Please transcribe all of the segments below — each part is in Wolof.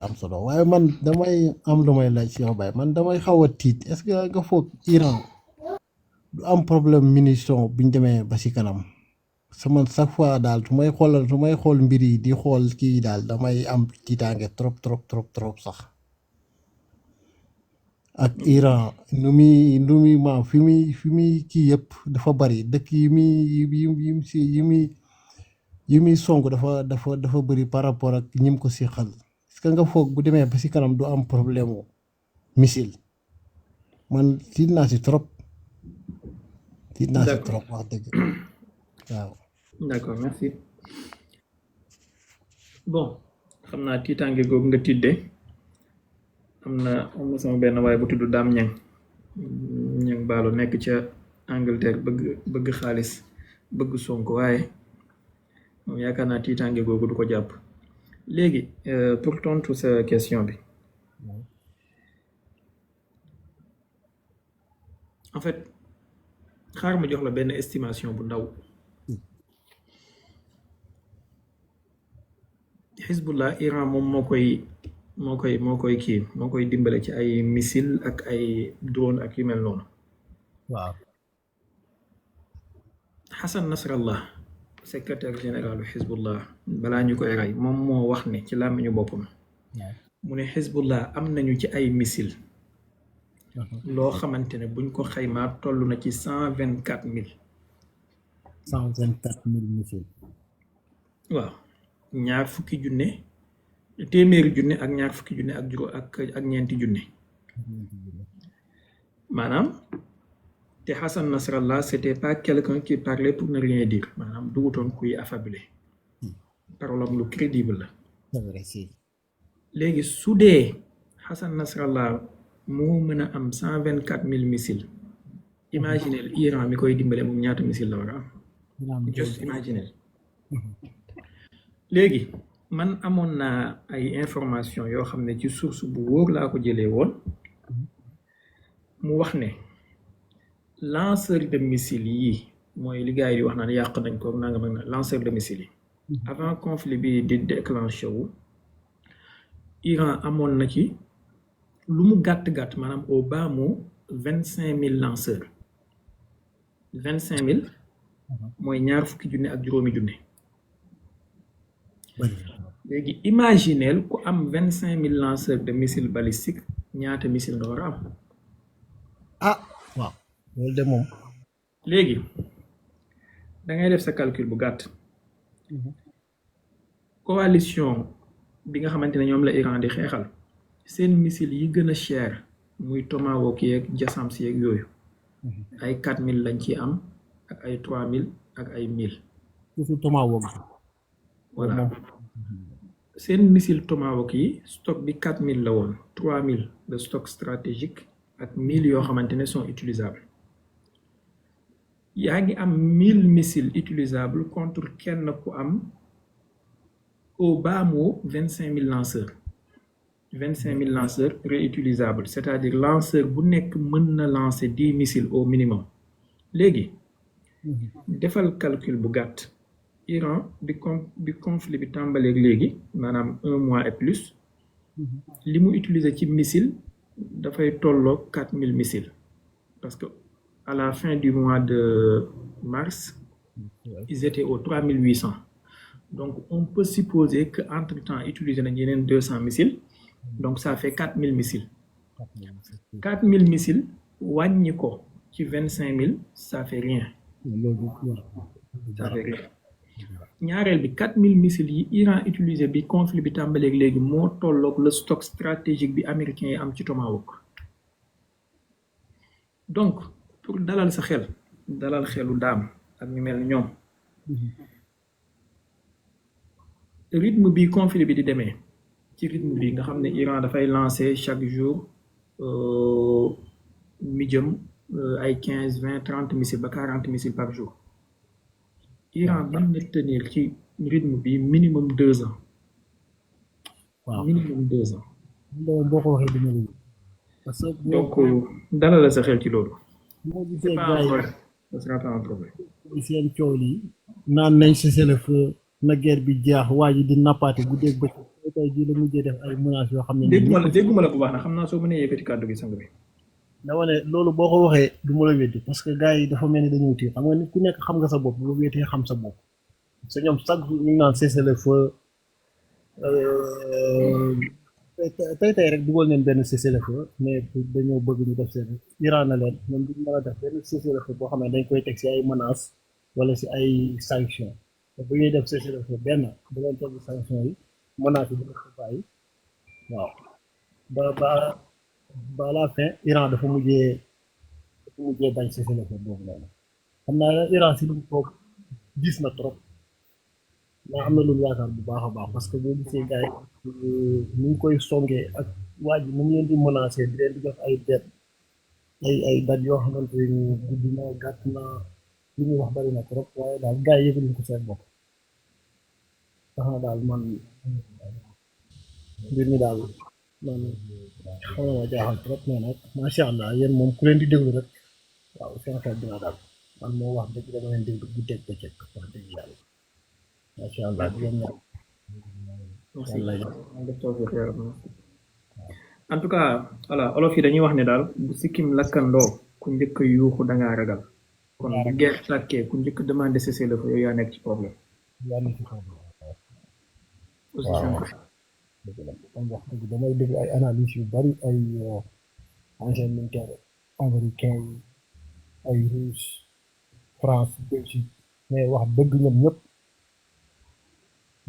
am solo waaye man damay am lu may laaj si yow Baye man damay xaw a tiit est-ce que nga foog Iran du am problème munition bu ñu demee ba si kanam sama chaque fois daal su may xool mbir yi di xool kii daal damay am tiitaange trop trop trop trop sax ak Iran nu muy maam fi muy kii yëpp dafa bari dëkk yi muy song dafa bëri par rapport ak ñim ko si xal est-ce que nga foog bu demee ba si kanam du am problème mu missile man tiit naa si trop D'accord. wax dëgg waaw. D'accord, merci. Bon, xam naa tiitaange googu nga tiddee am na sama benn waaye bu tudd Dame Niang Ballo nekk ca Angleterre bëgg xaalis bëgg Sonko waaye moom yaakaar naa tiitaange googu du ko jàpp léegi pour tontu sa question bi en fait xaar ma jox la benn estimation bu ndaw Hezbollah Iran moom moo koy dimbale ci ay missile ak ay drone ak yu mel noonu waaw Hassan Nasrallah secrétaire généralu Hezbollah balaa ñu koy rey moom moo wax ne ci làmmiñu boppam mu ne Hezbollah am nañu ci ay missile loo xamante ne buñ ko xaymaa toll na ci 124,000 missile waaw ñaar fukki junne téeméeri junne ak ñaar fukki junne ak juróom ak ñeenti junne maanaam te Hassan Nasrallah c'était pas quelqu'un qui parlait pour ne rien dire maanaam dugutoon kuy affablé parole am lu crédible la léegi su dee Hassan Nasrallah moo mën a am 124,000 missiles imaginez Iran mi koy dimbale moom ñaata missile la war a am just imaginez léegi man amoon naa ay information yoo xam ne ci source bu wóor laa ko jëlee woon mu wax ne lanceur de missile yi mooy li gars yi di wax naan yàq nañ ko nangam ak lanceur de missile yi avant conflit bi di déclenché wu Iran amoon na ci lu mu gàtt-gàtt maanaam au bas mot 25,000 lanceurs 25,000 mooy ñaar fukki junne ak juróomi junne léegi imagineel ku am 25,000 lanceurs de missiles balistiques ñaata missile nga war a am waaw loolu de moom léegi da ngay def sa calcul bu gàtt coalition bi nga xamante ne ñoom la Iran di xeexal seen missile yi gën a cher muy Tomahawk yeeg Jasams yeeg yooyu ay 4,000 lañ ci am ak ay 3,000 ak ay 1,000 surtout Tomahawk voilà seen missile Tomahawk yi stock bi 4,000 la woon 3,000 de stock stratégique ak 1,000 yoo xamante ne sont utilisables yaa ngi am 1,000 missiles utilisables contre kenn ku am au bas mot 25,000 lanceurs 25,000 lanceurs réutilisables c'est-à-dire lanceur bu nekk mën na lancer 10 missiles au minimum léegi defal calcul bu gàtt Iran bi conflit bi tàmbaleeg léegi maanaam 1 mois et plus li mu utiliser ci missile dafay tolloog 4,000 missiles parce que à la fin du mois de mars ils étaient aux 3,800 donc on peut supposer que entre-temps utiliser nañ yeneen 200 missiles donc ça fait 4,000 missiles 4,000 missiles wàññi ko ci 25,000 ça fait rien ça fait rien ñaareel bi 4,000 missiles yi Iran utilisé bi conflit bi tàmbaleeg léegi moo tolloog le stock stratégique bi américain yi am ci Tomahawk donc pour dalal sa xel dalal xelu daam ak ñu mel ni ñoom rythme bi conflit bi di demee ci rythme bi nga xam ne Iran dafay lancer chaque jour mi jëm ay 15 20 30 missiles ba 40 missiles par jour Iran mën na tenir ci rythme bi minimum 2 ans. waaw minimum 2 ans. boo ko waxee dina la parce que donc dalal la sa xel ci loolu. moo c'est gisee pas gars un yi problème ce sera pas un problème. seen coow lii naan nañ cessez le feu na guerre bi jeex waa ji di nappaate guddeeg bëccëg tey jii la mujjee def ay menaces yoo xam ne nii dégguma ñëpp la dégguma la bu baax na xam naa soo mënee yëkkati kàddu gi sang bi. dama ne loolu boo ko waxee du ma la weddi parce que gars yi dafa mel ni dañoo tiir xam nga nit ku nekk xam nga sa bopp bu wéetee xam sa bopp parce que ñoom chaque jour ñu naan cessez-le-feu tey rek dugal neen benn cessez-le-feu mais dañoo bëgg ñu def seen Iran na leen ñoom duñ mën a def benn cessez-le-feu boo xam ne dañ koy teg si ay menaces wala si ay sanctions te bu ñuy def cessez-le-feu benn bu leen teg sanctions yi menaces yi dina ko bàyyi waaw ba ba ba à la fin Iran dafa mujjee bañ cessez-le-feu boobu noonu xam naa ne Iran si lu mu toog gis na trop mais am na lu mu yaakaar bu baax a baax parce que boo gisee gars yi ni ñu koy songee ak waa ji nu mu leen di menacé di leen di jox ay det ay dat yoo xamante ni gudd na gàtt na li ñuy wax bari na trop waaye daal gars yi yëgaluñ ko seen bopp tax na daal man mbir mi daal man xaw na ma jaaxal trop mais nag macha allah yéen moom ku leen di déglu rek waaw seen xel dina daal man moo wax dëgg dama leen déglu guddeeg bëccëg wax dëgg yàlla macha allah di leen ñaan merci yàlla en tout cas voilà olof yi dañuy wax ne daal bu sikkim lakkandoo ku njëkk a yuuxu da ngaa ragal kon bu guerre tàkkee ku njëkk demandé cessez-le-feu yow yaa nekk ci problème yàlla ci xaw aussi waaw simple. dëgg la man wax dëgg damay déglu ay analyse yu bari ay ancien militaire américain yi ay russe France Belgique mais wax dëgg ñoom ñëpp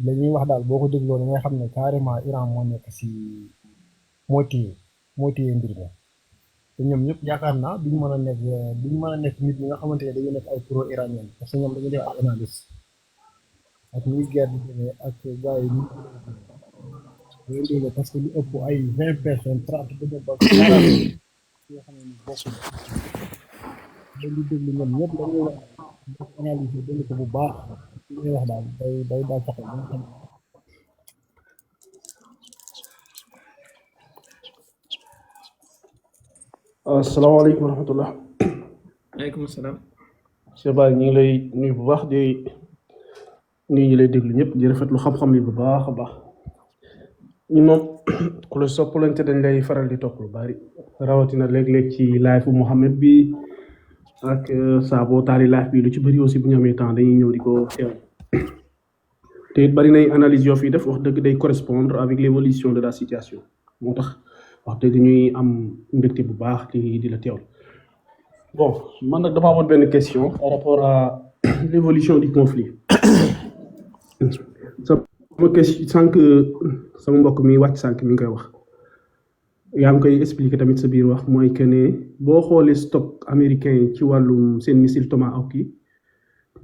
la ñuy wax daal boo ko dégloo da ngay xam ne carrément Iran moo nekk si moo téye mbir mi te ñoom ñëpp yaakaar naa duñ mën a nekk nit ñi nga xamante ne dañu nekk ay pro iranien parce que ñoom dañuy def ay analyse ak ñuy guerre bi demee ak gars yi ñu leen dégg parce que lu ëpp ay 20 personnes 30 ba dem ba 40 yoo xam ne ni bokkul leen di déglu ñoom ñëpp dañuy wax def analyse dégg ko bu baax li ñuy wax daal day daal saxal ba nga xam asalaamaaleykum wa rahmatullah. aleykum salaam. Cheikh Bara ñu ngi lay nuyu bu baax di nuyu ñi lay déglu ñëpp di rafetlu xam-xam yi bu baax a baax ñun moom ku la soppalante dañ lay faral di topp lu bari rawatina léeg-léeg ci live bu Mouhamed bi ak saa boo taali live bi lu ci bëri aussi bu ñu amee temps dañuy ñëw di ko teew te it bari nay analyse yoo fi def wax dëgg day correspondre avec l'évolution de la situation moo tax wax dëgg ñuy am mbégte bu baax di la teewlu. Bon, man nag dama amoon benn question par rapport à l'évolution du conflit. sama question sànq sama mbokk mi wàcc sànq mi ngi koy wax yaa ngi koy expliquer tamit sa biir wax mooy que ne boo xoolee stock américain yi ci wàllum seen missile Tomahawk yi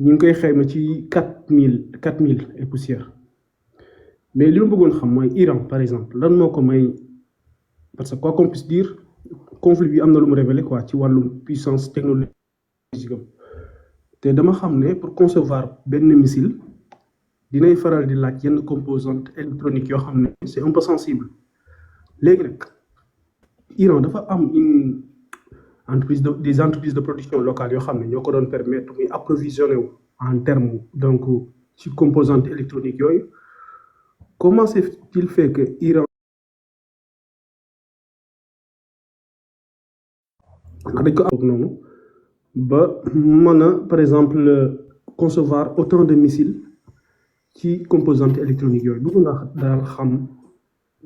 ñu ngi koy xayma ci 4000 et poussière mais li ma bëggoon xam mooy Iran par exemple lan moo ko may parce que quoi qu'on puisse dire conflit bi am na lu mu révélé quoi ci wàllum puissance technologique am te dama xam ne pour concevoir benn missile dinay faral di laaj yenn composantes électroniques yoo xam ne c'est un peu sensible léegi nag Iran dafa am une entreprise des entreprises de production locale yoo xam ne ñoo ko doon permettre muy approvisionner wu en termes donc ci composantes électroniques yooyu comment c'est-il fait que Iran dañ ko am noonu ba mën a par exemple concevoir autant de missiles ci composantes électroniques yooyu bëgg naa daal xam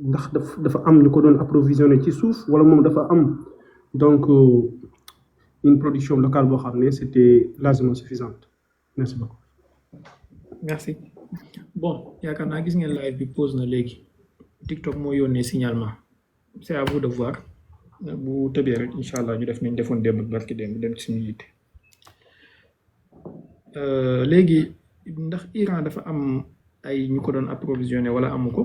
ndax dafa am ñu ko doon approvisionné ci suuf wala moom dafa am donc une production locale boo xam ne c'était largement suffisante merci beaucoup. merci bon yaakaar naa gis ngeen live bi pause na léegi TikTok moo yónnee signalement c'est à vous de voir bu tëbee rek incha allah ñu def nañ defoon démb ak barki démb dem ci suñu yitte léegi ndax Iran dafa am ay ñu ko doon approvisionné wala amu ko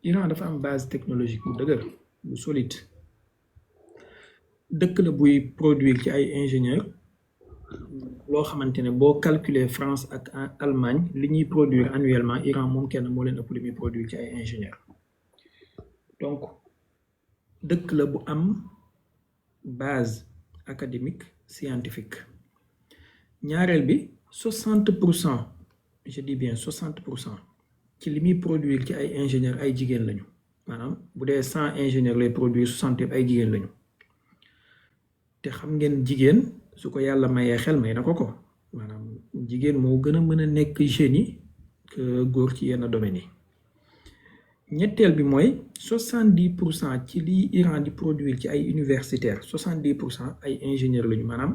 Iran dafa am base technologique bu dëgër bu solide dëkk la buy produire ci ay ingénieurs loo xamante ne boo calculer France ak Allemagne li ñuy produire annuellement Iran moom kenn moo leen ëpp li muy produire ci ay ingénieurs donc dëkk la bu am base académique scientifique ñaareel bi 60% je dis bien 60% ci li muy produire ci ay ingénieurs ay jigéen lañu maanaam bu dee 100 ingénieurs lay produire 60 yëpp ay jigéen lañu te xam ngeen jigéen su ko yàlla mayee xel may na ko maanaam jigéen moo gën a mën a nekk génie que góor ci yenn domaines yi ñetteel bi mooy 70% ci li Iran di produire ci ay universitaires 70% ay ingénieurs lañu maanaam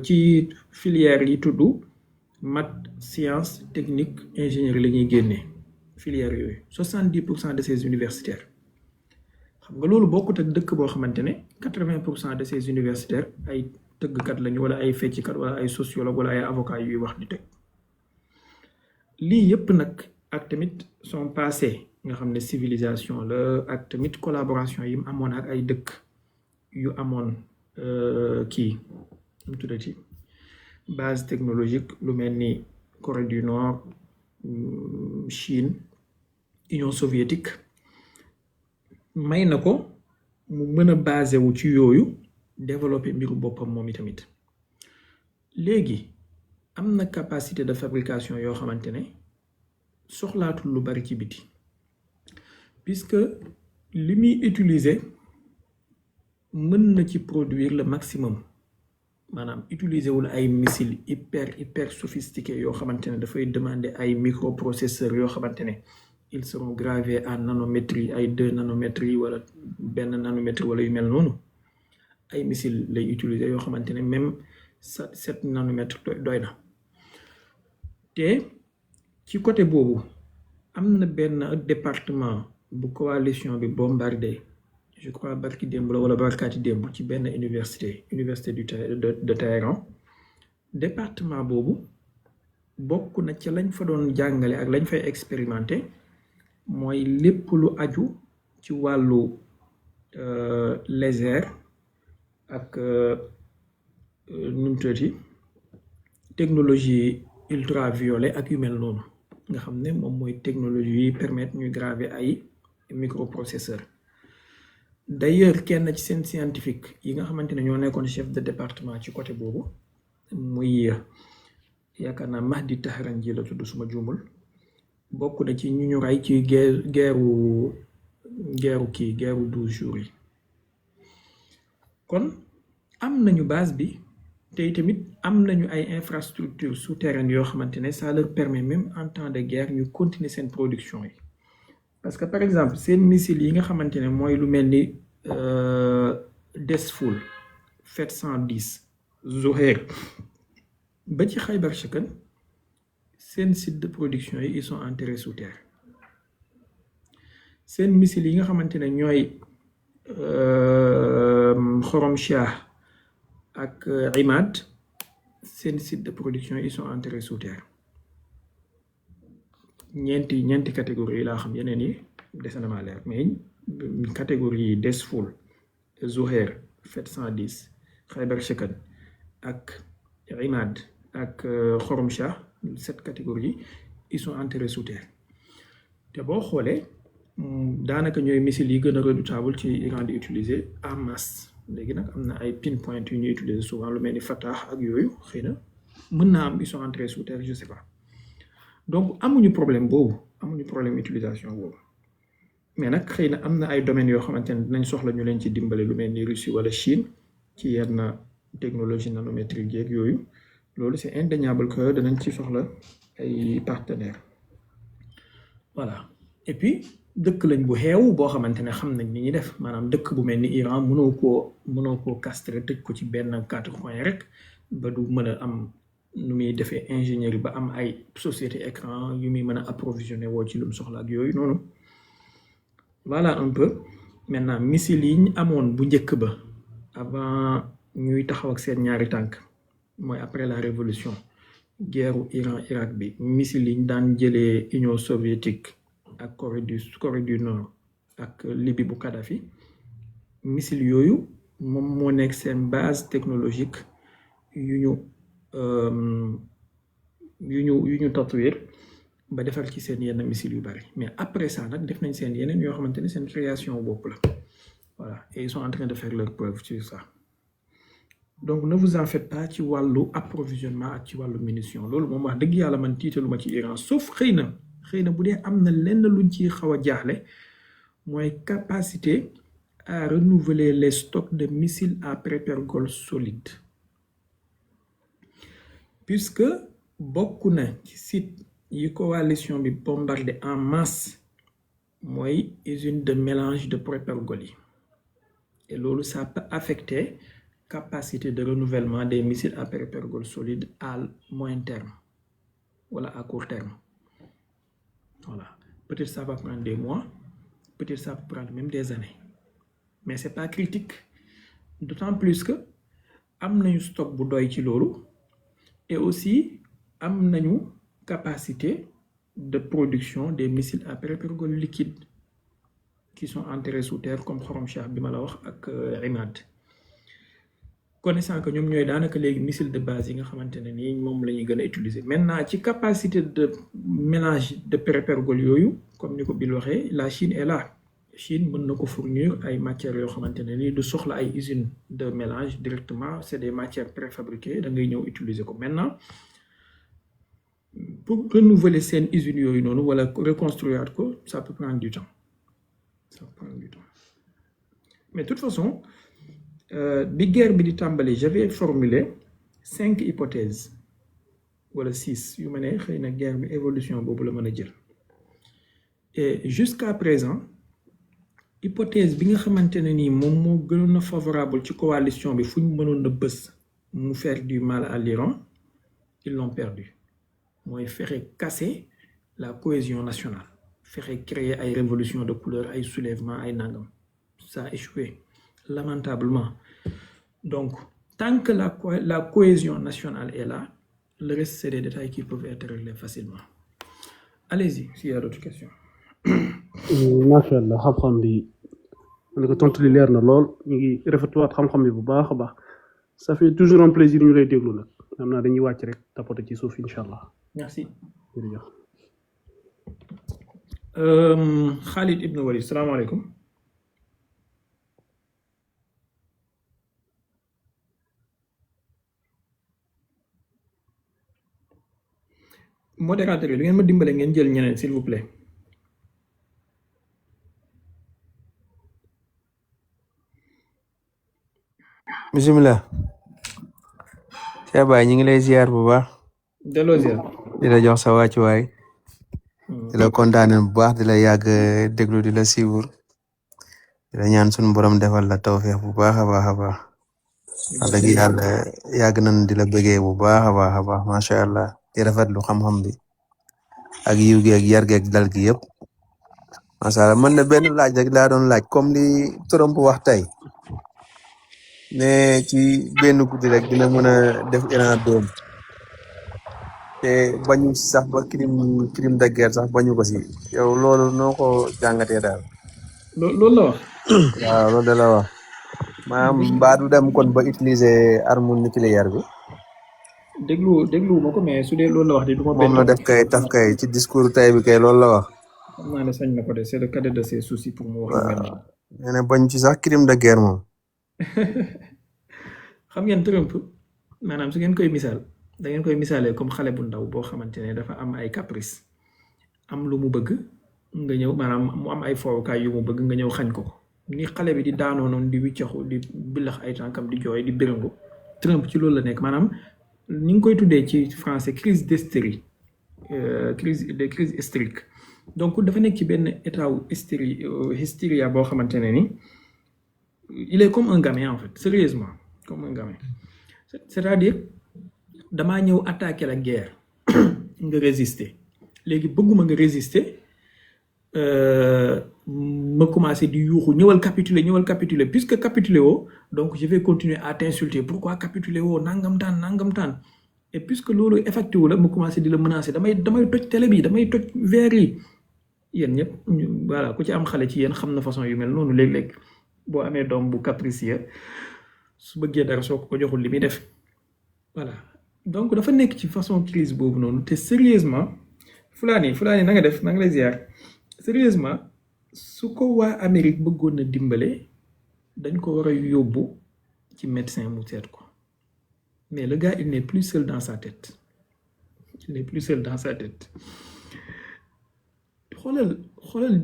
ci filière yi tudd maths sciences technique ingénierie la ñuy génnee filière yooyu 70% de ces universitaires xam nga loolu bokkut ak dëkk boo xamante ne 80% de ces universitaires ay tëggkat lañu wala ay fecckat wala ay sociologue wala ay avocat yuy wax di teg lii yëpp nag ak tamit son passé nga xam ne civilisation la ak tamit collaboration yi mu amoon ak ay dëkk yu amoon kii mu tuddati base technologique lu mel ni Corée du Nord Chine Union soviétique may na ko mu mën a basé wu ci yooyu développer mbiru boppam moom itamit léegi am na capacité de fabrication yoo xamante ne soxlaatul lu bari ci biti puisque li muy utiliser mën na ci produire le maximum maanaam utiliser wul ay missiles hyper sophistiqués yoo xamante ne dafay demander ay microprocesseurs yoo xamante ne ils seront gravés à nanométrie ay 2 nanométrie wala benn nanométrie wala yu mel noonu ay missiles lay utiliser yoo xamante ne même 7 nanomètres doy na te ci côté boobu am na benn département bu coalition bi bombardé je crois barki démb la wala barkaati démb ci benn université de Téhéran département boobu bokk na ca lañ fa doon jàngale ak lañ fay expérimenté mooy lépp lu aju ci wàllu laser ak nu mu tuddati technologie ultraviolet ak yu mel noonu nga xam ne moom mooy technologie yi permettre ñuy graver ay microprocesseur d'ailleurs kenn ci seen scientifique yi nga xamante ne ñoo nekkoon chef de département ci côté boobu muy yaakaar naa Mahdi Tahranji la tudd suma juumul bokk na ci ñu rey ci guerru 12 jours yi kon am nañu base bi te tamit am nañu ay infrastructures souterraines yoo xamante ne ça leur permet même en temps de guerre ñu continuer seen production yi parce que par exemple seen missiles yi nga xamante ne mooy lu mel ni Desfoul Fet 110 Zoher ba ci Khaybar Shakan seen site de production yi ils sont enterrés sous terre seen missiles yi nga xamante ne ñooy Khorom Shah ak Imad seen site de production ils sont enterrés sous terre ñeenti catégorie yi laa xam yeneen yi dese na maa leer mais catégorie yi Desfoul Zoher Fet 110 Khaybar Shakan ak Imad ak Khorom Shah 7 catégories ils sont enterrés sous terre te boo xoolee daanaka ñooy missiles yi gën a redoutable ci Iran di utiliser en masse léegi nag am na ay pinpoint yu ñuy utiliser souvent lu mel ni Fatah ak yooyu xëy na mën naa am ils sont enterrés sous terre je sais pas donc amuñu problème boobu amuñu problème utilisation boobu mais nag xëy na am na ay domaines yoo xamante ne dinañ soxla ñu leen ci dimbale lu mel ni Russie wala Chine ci yenn technologie nanométrique yeeg yooyu loolu c'est indéniable que danañ ci soxla ay partenaires voilà et puis dëkk lañ bu xeew boo xamante ne xam nañ ni ñuy def maanaam dëkk bu mel ni Iran mënoo koo castrer tëj ko ci benn 4 coins rek ba du mën a am nu muy defee ingénierie ba am ay société écran yu muy mën a approvisionner woo ci lu mu soxla ak yooyu noonu voilà un peu maintenant missiles yi ñu amoon bu njëkk ba avant ñuy taxaw ak seen ñaari tànk mooy après la révolution guerru Iran Irak bi missiles yi ñu daan jëlee Union soviétique ak Corée du Nord ak Libye bu Kadhafi missiles yooyu moom moo nekk seen base technologique yu ñu tatouer ba defar ci seen yenn missiles yu bari mais après ça nag def nañ seen yeneen yoo xamante ne seen création bopp la voilà et ils sont en train de faire leur preuve sur ça donc ne vous en faites pas ci wàllu approvisionnement ak ci wàllu munition loolu moom wax dëgg yàlla man tiitaluma ci Iran sauf xëy xëy na bu dee am na lenn luñ ci xaw a jaaxle mooy capacité à renouveler les stocks de missiles à prépergol solide puisque bokk na ci site yi coalition bi bombardé en masse mooy usine de mélange de prépergol yi et loolu ça peut affecter capacité de renouvellement des missiles à prépergol solide à moyen terme voilà à court terme voilà peut-être ça va prendre des mois peut-être ça peut prendre même des années mais c'est pas critique d'autant plus que am nañu stock bu doy ci loolu et aussi am nañu capacité de production des missiles à prépergol liquide qui sont enterrés sous terre comme xorom chah bi ma la wax ak Rimad connaissant que ñoom ñooy daanaka léegi missile de base yi nga xamante ne nii moom la ñuy gën a utiliser maintenant ci capacité de mélange de prépergol yooyu comme ni ko Bill waxee la Chine est là Chine mën na ko fournir ay matières yoo xamante ne nii du soxla ay usines de mélange directement c'est des matières préfabriquées da ngay ñëw utiliser ko maintenant pour renouveler seen usines yooyu noonu wala reconstruire ko ça peut prendre du temps mais de toute façon bi guerre bi di tàmbali j'avais formulé 5 hypothèses wala 6 yu ma ne xëy na guerre bi évolution boobu la mën a jël et jusqu'à présent hypothèse bi nga xamante ne nii moom moo gënoon a favorable ci coalition bi fu ñu mënoon a bës mu faire du mal à l'Iran ils l'ont perdu mooy fexe casser la cohésion nationale fexe créer ay révolution de couleur ay soulèvement ay nangam ça a échoué lamentablement donc tant que la cohésion nationale est là le reste c'est des détails qui peuvent être réglés facilement allez-y s'il y a d'autres questions. macha allah xam-xam bi ma ne ko tontu li leer na lool ñu ngi rafetluwaat xam-xam bi bu baax a baax ça fait toujours un plaisir ñu lay déglu nag xam naa dañuy wàcc rek tapoter ci suuf incha allah. merci. jërëjëf. Khalid Ibn Walid salaamaaleykum. modérateur yi lu ngeen ma dimbale ngeen jël ñeneen s'il vous plaît. bisimilah. Cheikh Baye ñu ngi lay ziar bu baax. delloo ziar. di la jox sa wàccuwaay. di la kontaanee bu baax di la yàgg déglu di la suivre. di la ñaan suñu borom defal la tawfeex bu baax a baax a baax. wax dëgg yàlla yàgg nañ di la bëggee bu baax a baax a baax macha allah di rafetlu xam-xam bi. ak yiw gi ak yar gi ak dal gi yëpp. macha allah man de benn laaj rek laa doon laaj comme li Trump wax tey. mais ci benn guddi rek dina mën a def Iran doom te bañu sax ba crime de guerre sax bañu ko si yow loolu noo ko jàngatee daal. loolu la wax. waaw loolu de la wax maanaam mbaa du dem kon ba utiliser arme nucléaire bi. déglu ma ko mais su dee loolu la wax de du ma. moom la def kay taf kay ci discours tay bi kay loolu la wax. xam naa ne sañ na ko de c'est le cadet de ses soucis pour mu wax. waaw nee na bañ ci sax crime de guerre moom. xam ngeen Trump maanaam su ngeen koy misaal da ngeen koy misaalee comme xale bu ndaw boo xamante ne dafa am ay caprice am lu mu bëgg nga ñëw maanaam mu am ay fowukaay yu mu bëgg nga ñëw xañ ko ni xale bi di daanoo noonu di wiccaxu di billax ay tànkam di jooy di birangu Trump ci loolu la nekk maanaam ni ngi koy tuddee ci français crise d'hystérie crise hystérique donc dafa nekk ci benn état wu hystéria boo xamante ne ni il est comme un gamin en fait sérieusement comme un gamin c'est-à-dire damaa ñëw attaquer la guerre nga résister léegi bëgguma nga résister ma commencé di yuuxu ñëwal capituler puisque capituler woo donc je vais continuer à t'insulter pourquoi capituler woo nangam taan et puisque loolu effectué wu la ma commencé di la menacer damay toj télé bi damay toj verre yi yéen ñëpp voilà ku ci am xale ci yéen xam na façon yu mel noonu léeg-léeg boo amee doom bu capricieux su bëggee dara soo ko joxul li muy def voilà donc dafa nekk ci façon crise boobu noonu te sérieusement Fulani na nga def na nga lay ziar sérieusement su ko waa Amérique bëggoon na dimbale dañ ko war a yóbbu ci médecin mu seet ko mais le gars il n'est plus seul dans sa tête xoolal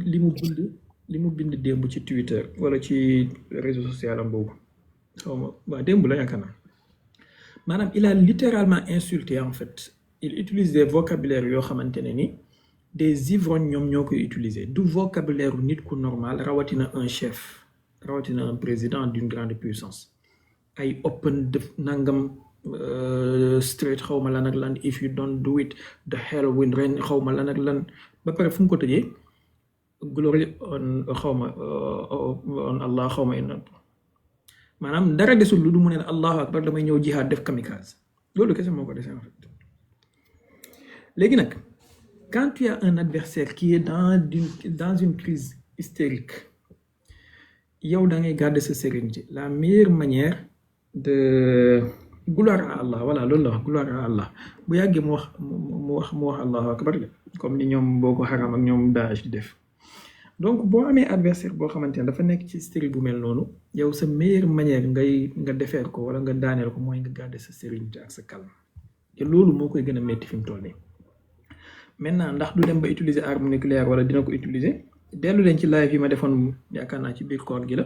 li mu bind démb ci Twitter wala ci réseau social am boobu xaw ma waa démb la yaakaar naa maanaam il a littéralement insulté en fait il utilise des vocabulaires yoo xamante ne ni des ivrognes ñoom ñoo koy utiliser du vocabulaire nit ku normal rawatina un chef rawatina un président d'une grande puissance ay open def nangam straight xaw ma lan ak lan if you don't do it the hell will rain xaw ma lan ak lan ba pare fu mu ko tëjee glory on xaw ma on Allah xaw ma inna maanaam dara desul lu du mu ne allahu akbar damay ñëw jihaad def kamikaze loolu kese moo ko desee en fait léegi nag quand tu as un adversaire qui est dans une crise hystérique yow da ngay garder sa sérénité la meilleure manière de gloire à Allah voilà loolu la wax gloire à Allah bu yàggee mu wax allahu akbar comme ni ñoom Boko Haram ak ñoom Daesh di def donc boo amee adversaire boo xamante ne dafa nekk ci style bu mel noonu yow sa meilleure manière nga defeer ko wala nga daaneel ko mooy nga garder sa sérénité ak sa calme te loolu moo koy gën a métti fi mu toll nii maintenant ndax du dem ba utiliser arme nucléaire wala dina ko utiliser dellu leen ci live yi ma defoon yaakaar naa ci biir koor gi la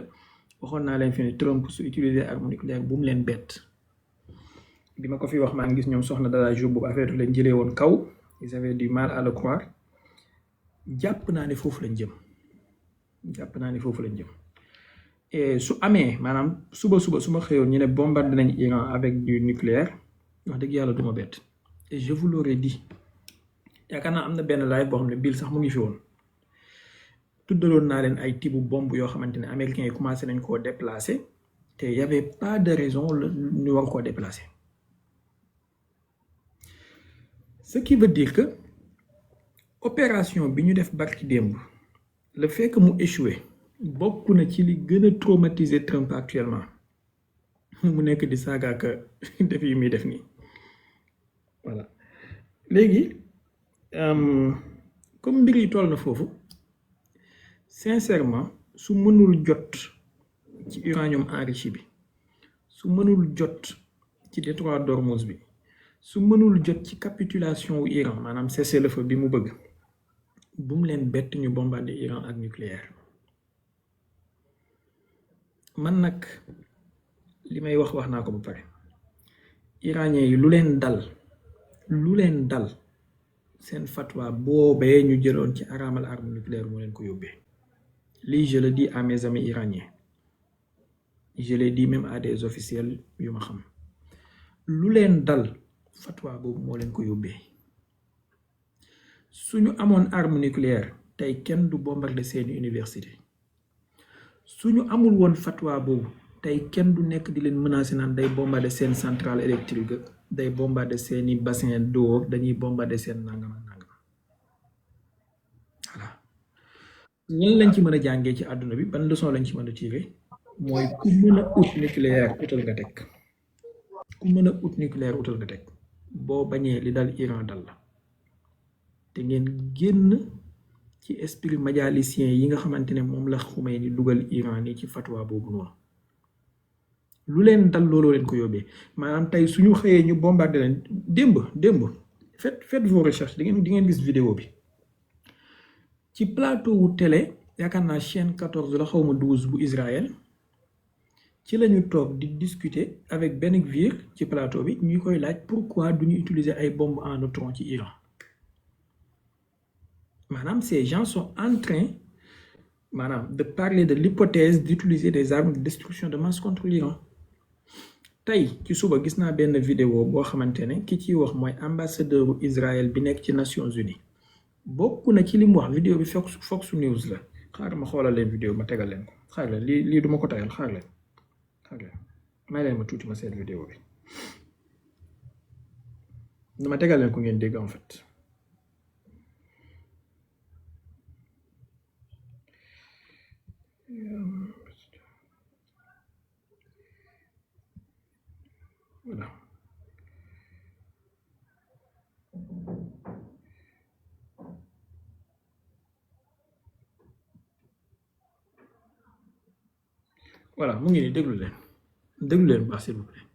waxoon naa leen fi ne Trump su utiliser arme nucléaire bu mu leen bett bi ma ko fi wax maa ngi gis ñoom soxna Dada jour boobu affaire leen jëlee woon kaw ils avaient du mal à le croire jàpp naa ne foofu lañ jëm et su amee maanaam suba su ma xëyoon ñu ne bombardé nañ Iran avec du nucléaire wax dëgg yàlla du ma bett et je vous l'aurais dit yaakaar naa am na benn live boo xam ne Bill sax mu ngi fi woon tuddaloon naa leen ay tibu bombe yoo xamante ne américains yi commencé nañ koo déplacer te y avait pas de raison ñu war koo déplacer ce qui veut dire que opération bi ñu def barki démb le fait que mu échoué bokk na ci li gën a traumatiser Trump actuellement mu nekk di saaga ak def yi muy def nii voilà léegi comme mbir yi toll na foofu sincèrement su mënul jot ci uranium enrichi bi su mënul jot ci détroit d'Ormuz bi su mënul jot ci capitulation wu Iran maanaam cessez-le-feu bi mu bëgg bu mu leen bett ñu bombardé Iran ak nucléaire man nag li may wax naa ko ba pare iranien yi lu leen dal seen fatwa boobee ñu jëloon ci araamal arme nucléaire moo leen ko yóbbee lii je le dis à mes amis iraniens je l'ai dit même à des officiels yu ma xam lu leen dal fatwa boobu moo leen ko yóbbee suñu amoon arme nucléaire tey kenn du bombarder seeni université suñu amul woon fatwa boobu tey kenn du nekk di leen menacer naan day bombarder seen centrale électrique day bombarder seeni bassin d'eau dañuy bombarder seen nangam ak nangam voilà lan lañ ci mën a jàngee ci àdduna bi ban leçon lañ ci mën a tirer mooy ku mën a ut nucléaire utal nga teg boo bañee li dal Iran dal la te ngeen génn ci esprit majalicien yi nga xamante ne moom la Khomeini dugal Iran ni ci fatwa boobu noonu lu leen dal looloo leen ko yóbbee maanaam tey suñu xëyee ñu bombardé leen démb faites vos recherches di ngeen gis vidéo bi ci plateau wu télé yaakaar naa chaîne 14 la xawma 12 bu Israël ci lañu toog di discuter avec Ben Gvir ci plateau bi ñuy koy laaj pourquoi duñu utiliser ay bombes en neutron ci Iran maanaam ces gens sont en train de parler de l'hypothèse d'utiliser des armes de destruction de masse contre l'Iran tey ci suba gis naa benn vidéo boo xamante ne ki ciy wax mooy ambassadeur Israël bi nekk ci Nations Unies bokk na ci li mu wax vidéo bi Fox News la xaar ma xoolal leen vidéo ma tegal leen ko xaar leen lii duma ko tayal xaar leen may leen ma tuuti ma seet vidéo bi dama tegal leen ko ngeen dégg en fait voilà mu ngi nii déglu leen baax s'il vous plaît.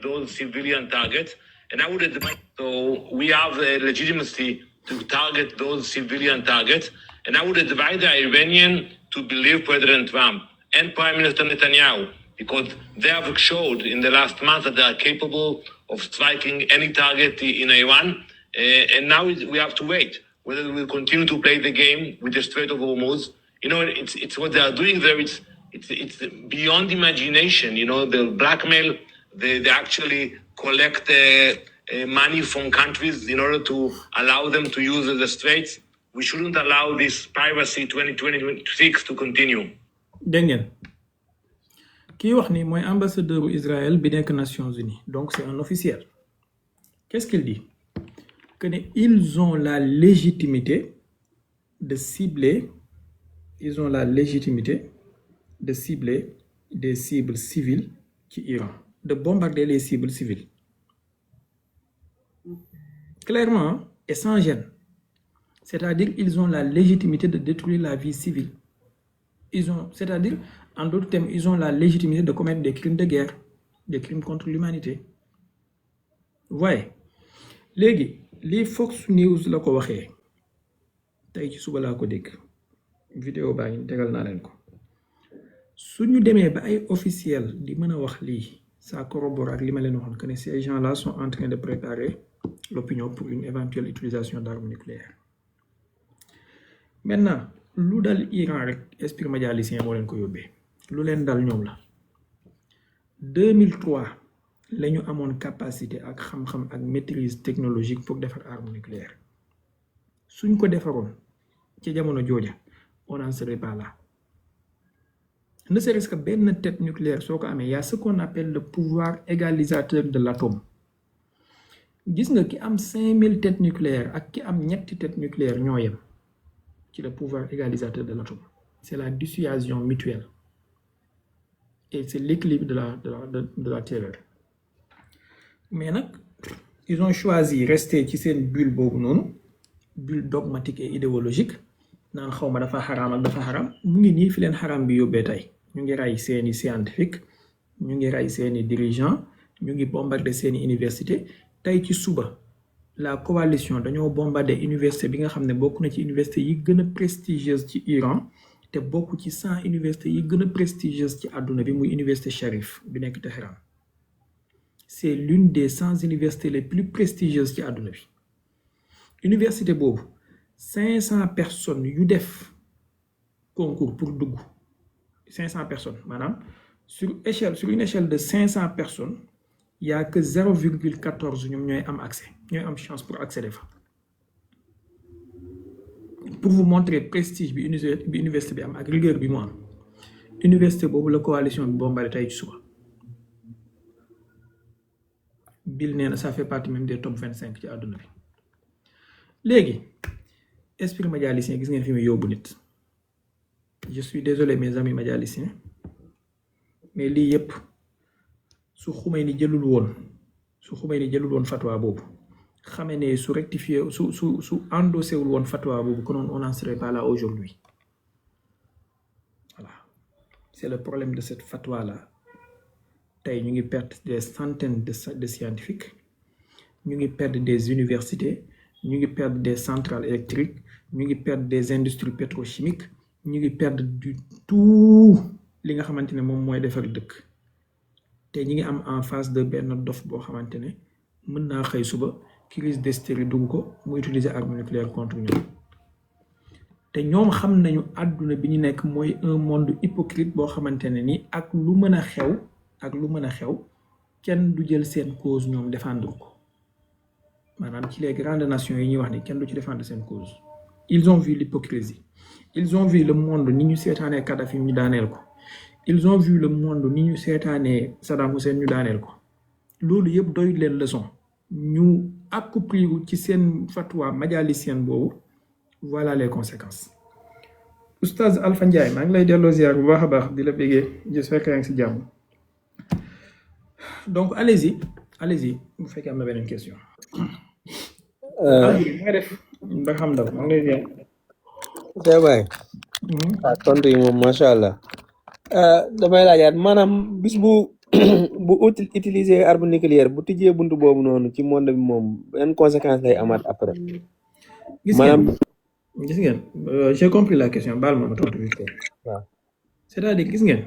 Those civilian targets, and I would advise. So we have a legitimacy to target those civilian targets. And I would advise the Iranian to believe President Trump and Prime Minister Netanyahu, because they have showed in the last month that they are capable of striking any target in Iran. And now we have to wait whether we will continue to play the game with the Strait of Hormuz. You know, it's what they are doing there. It's beyond imagination. You know, the blackmail. They actually collect money from countries in order to allow them to use the straits. We shouldn't allow this piracy 2026 to continue. dégg ngeen kii wax ni mooy ambassadeur Israël bi nekk Nations Unies, donc c'est un officiel. Qu'est-ce qu'il dit? Que ils ont la légitimité de cibler, des cibles civiles ci Iran, de bombarder les cibles civiles. Clairement et sans gêne. C'est-à-dire ils ont la légitimité de détruire la vie civile. C'est-à-dire, en d'autres termes, ils ont la légitimité de commettre des crimes de guerre, des crimes contre l'humanité. Vous voyez? Léegi li Fox News la ko waxee tey ci suba laa ko dégg vidéo baa ngi tegal naa leen ko suñu demee ba ay officiel di mën a wax lii ça corrobore ak li ma leen waxoon que ne ces gens-là sont en train de préparer l'opinion pour une éventuelle utilisation d'armes nucléaires. Maintenant lu dal Iran rek esprit médiaticien moo leen ko yóbbee lu leen dal ñoom la 2003 la ñu amoon capacité ak xam-xam ak maîtrise technologique pour defar arme nucléaire suñ ko defaroon ci jamono jooja on n'en serait pas là. Ne serait-ce que benn tête nucléaire soo ko amee y a ce qu'on appelle le pouvoir égalisateur de l'atome. Gis nga ki am 5000 têtes nucléaires ak ki am ñetti têtes nucléaires ñoo yem ci le pouvoir égalisateur de l'atome. C'est la dissuasion mutuelle et c'est l'équilibre de la terreur. Mais nag ils ont choisi rester ci seen bulle boobu noonu, bulle dogmatique et idéologique, naan xawma dafa xaraam ak dafa xaraam. Mu ngi nii fi leen xaraam bi yóbbee tey ñu ngi rey seeni scientifique, ñu ngi rey seeni dirigeant, ñu ngi bombarder seeni université. Tey ci suba la coalition dañoo bombarder université bi nga xam ne bokk na ci université yi gën a prestigieuse ci Iran te bokk ci 100 université yi gën a prestigieuse ci àdduna bi muy université Sharif bi nekk Téhéran. C'est l'une des 100 universités les plus prestigieuses ci àdduna bi. Université boobu 500 personnes yu def concours pour dugg 500 personnes maanaam sur une échelle de 500 personnes il y a que 0,14 ñoom ñooy am accès ñooy am chance pour accéder fa. Pour vous montrer prestige bi université bi am ak rigueur bi mu am université boobu la coalition bi bombardé tey ci suba. Bill nee na ça fait partie même des top 25 ci àdduna bi. Léegi esprit médiaticien gis ngeen fi muy yóbbu nit. Je suis désolé mes amis médiaticiens mais lii yëpp su Khomeini jëlul woon fatwa boobu xamee ne su rectifié su endossé wul woon fatwa boobu konoon on n'en serait pas là aujourd'hui. Voilà, c'est le problème de cette fatwa là. Tey ñu ngi perdre des centaines de scientifiques, ñu ngi perdre des universités, ñu ngi perdre des centrales électriques, ñu ngi perdre des industries pétrochimiques, ñu ngi perdre du tout li nga xamante ne moom mooy defar dëkk. Te ñi ngi am en face de benn dof boo xamante ne mën naa xëy suba crise d'hystérie dugg ko mu utiliser arme nucléaire contre ñoom. Te ñoom xam nañu àdduna bi ñu nekk mooy un monde hypocrite boo xamante ne ni ak lu mën a xew kenn du jël seen cause ñoom défendre ko. Maanaam ci les grandes nations yi ñuy wax ni kenn du ci défendre seen cause. Ils ont vu l'hypocrisie. Ils ont vu le monde ni ñu seetaanee Kadhafi ñu daaneel ko. Ils ont vu le monde ni ñu seetaanee Saddam Hussein ñu daaneel ko. Loolu yëpp doy leen leçon ñu accouplir ci seen fatwa médiaticienne boobu. Voilà les conséquences. Oustaz Alpha Ndiaye maa ngi lay delloo ziar bu baax a baax di la bëggee j'espère que yaa ngi si jàmm. Donc allez-y bu fekkee am na beneen question. nga def ba xam ndaw maa ngi lay ziar. Baye tontu yi moom macha allah. Damay laajaat maanaam bis bu utiliser arme nucléaire bu tijjee buntu boobu noonu ci monde bi moom benn conséquence lay amaat après. gis ngeen j'ai compris la question baal ma tontu vite fait. waaw c'est-à-dire gis ngeen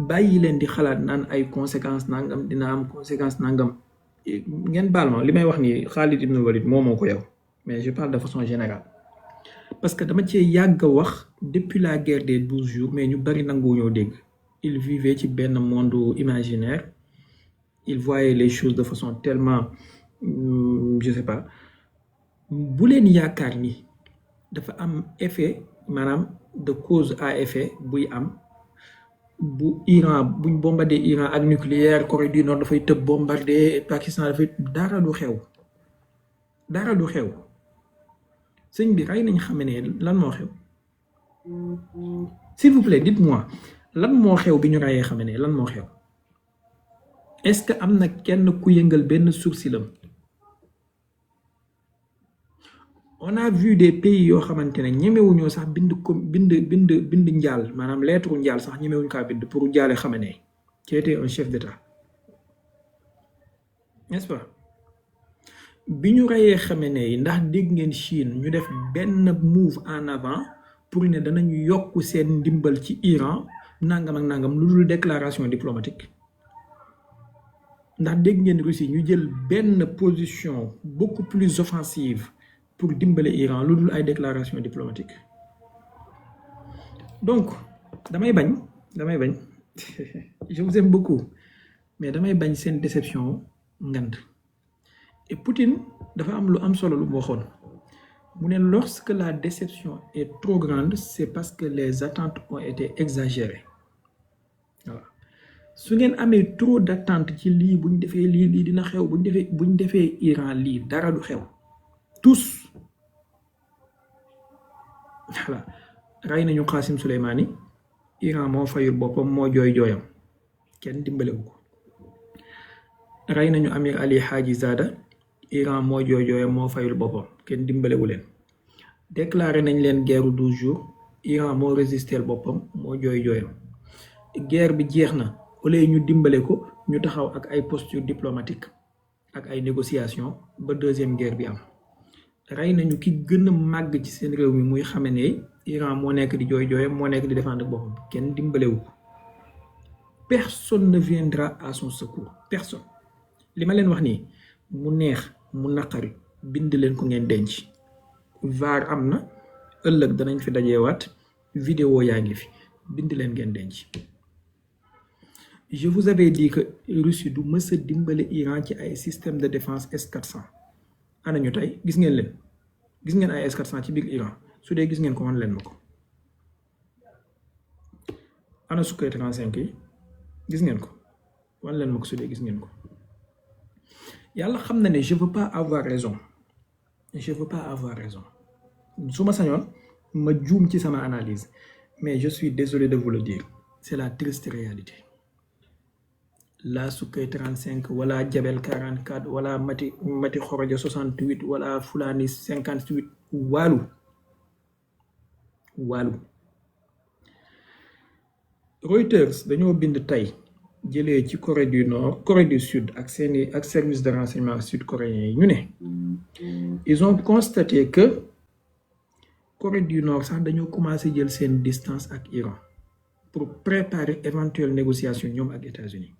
bàyyi leen di xalaat naan ay conséquences nangam dina am conséquence nangam ngeen baal ma li may wax ni Khalid Ibn Walid moo ko yow mais je parle de façon générale parce que dama cee yàgg a wax depuis la guerre des 12 jours mais ñu bari nangu ñoo dégg il vivait ci benn monde imaginaire il voyait les choses de façon tellement je sais pas bu leen yaakaar ni dafa am effet maanaam de cause à effet buy am bu Iran buñ bombardé Iran ak nucléaire Corée du Nord dafay tëb bombardé Pakistan dafay dara du xew sëñ bi rey nañ xam ne lan moo xew s'il vous plaît dites-moi lan moo xew bi ñu reyee xam ne lan moo xew est-ce que am na kenn ku yëngal benn sourcilam on a vu des pays yoo xamante ne ñemewuñoo sax bind njaal maanaam lettre njaal sax ñemewuñ kaa bind pour jaale Khamenei qui était un chef d'État n'est-ce pas bi ñu reyee Khamenei ndax dégg ngeen Chine ñu def benn move en avant pour ne danañu yokk seen ndimbal ci Iran nangam ak nangam lu dul déclaration diplomatique ndax dégg ngeen Russie ñu jël benn position beaucoup plus offensive pour dimbale Iran lu dul ay déclaration diplomatique donc damay bañ je vous aime beaucoup mais damay bañ seen déception ngand et Poutine dafa am lu am solo lu mu waxoon mu ne lorsque la déception est trop grande c'est parce que les attentes ont été exagérées voilà su ngeen amee trop d'attentes ci lii buñ defee lii dina xew buñ defee Iran lii dara du xew tous voilà rey nañu Qassim Soleimani Iran moo fayul boppam moo jooyam kenn dimbalewu ko rey nañu Amir Ali Haji Zada Iran moo jooyam moo fayul boppam kenn dimbalewu leen déclaré nañ leen guerre 12 jours Iran moo résister boppam moo jooyam guerre bi jeex na au lieu ñu dimbale ko ñu taxaw ak ay posture diplomatique ak ay négociation ba deuxième guerre bi am rey nañu ki gën a màgg ci seen réew mi muy Khamenei Iran moo nekk di jooyam moo nekk di défendre boppam kenn dimbalewu ko personne ne viendra à son secours personne li ma leen wax nii mu neex mu naqari bind leen ko ngeen denc vaar am na ëllëg danañ fi dajeewaat vidéo yaa ngi fi bind leen ngeen denc je vous avais dit que Russie du mës a dimbale Iran ci ay système de défense S-400 ana ñu tey gis ngeen ay S-400 ci biir Iran su dee gis ngeen ko wan leen ma ko ana Sukhoi 35 yi gis ngeen ko wan leen ma ko su dee gis ngeen ko yàlla xam na ne je veux pas avoir raison su ma sañoon ma juum ci sama analyse mais je suis désolé de vous le dire c'est la triste réalité la Sukhoi 35 wala Jabel 44 wala Mati Khoroja 68 wala Fulani 58 waalu Reuters dañoo bind tey jëlee ci Corée du Nord Corée du Sud ak service de renseignement sud-coréen yi ñu ne ils ont constaté que Corée du Nord sax dañoo commencé jël seen distance ak Iran pour préparer éventuelle négociation ñoom ak États-Unis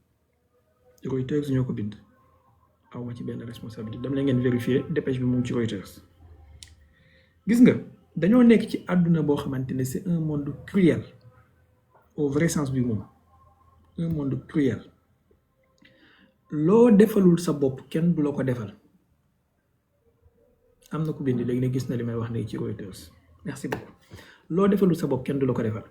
Reuters ñoo ko bind awma ci benn responsabilité dam la ngeen vérifier dépêche bi mu ngi ci Reuters gis nga dañoo nekk ci àdduna boo xamante ne c'est un monde cruel au vrai sens du mot un monde cruel loo defalul sa bopp kenn du la ko defal am na ku bind léegi ne gis na li may wax ne ci Reuters merci beaucoup loo defalul sa bopp kenn du la ko defal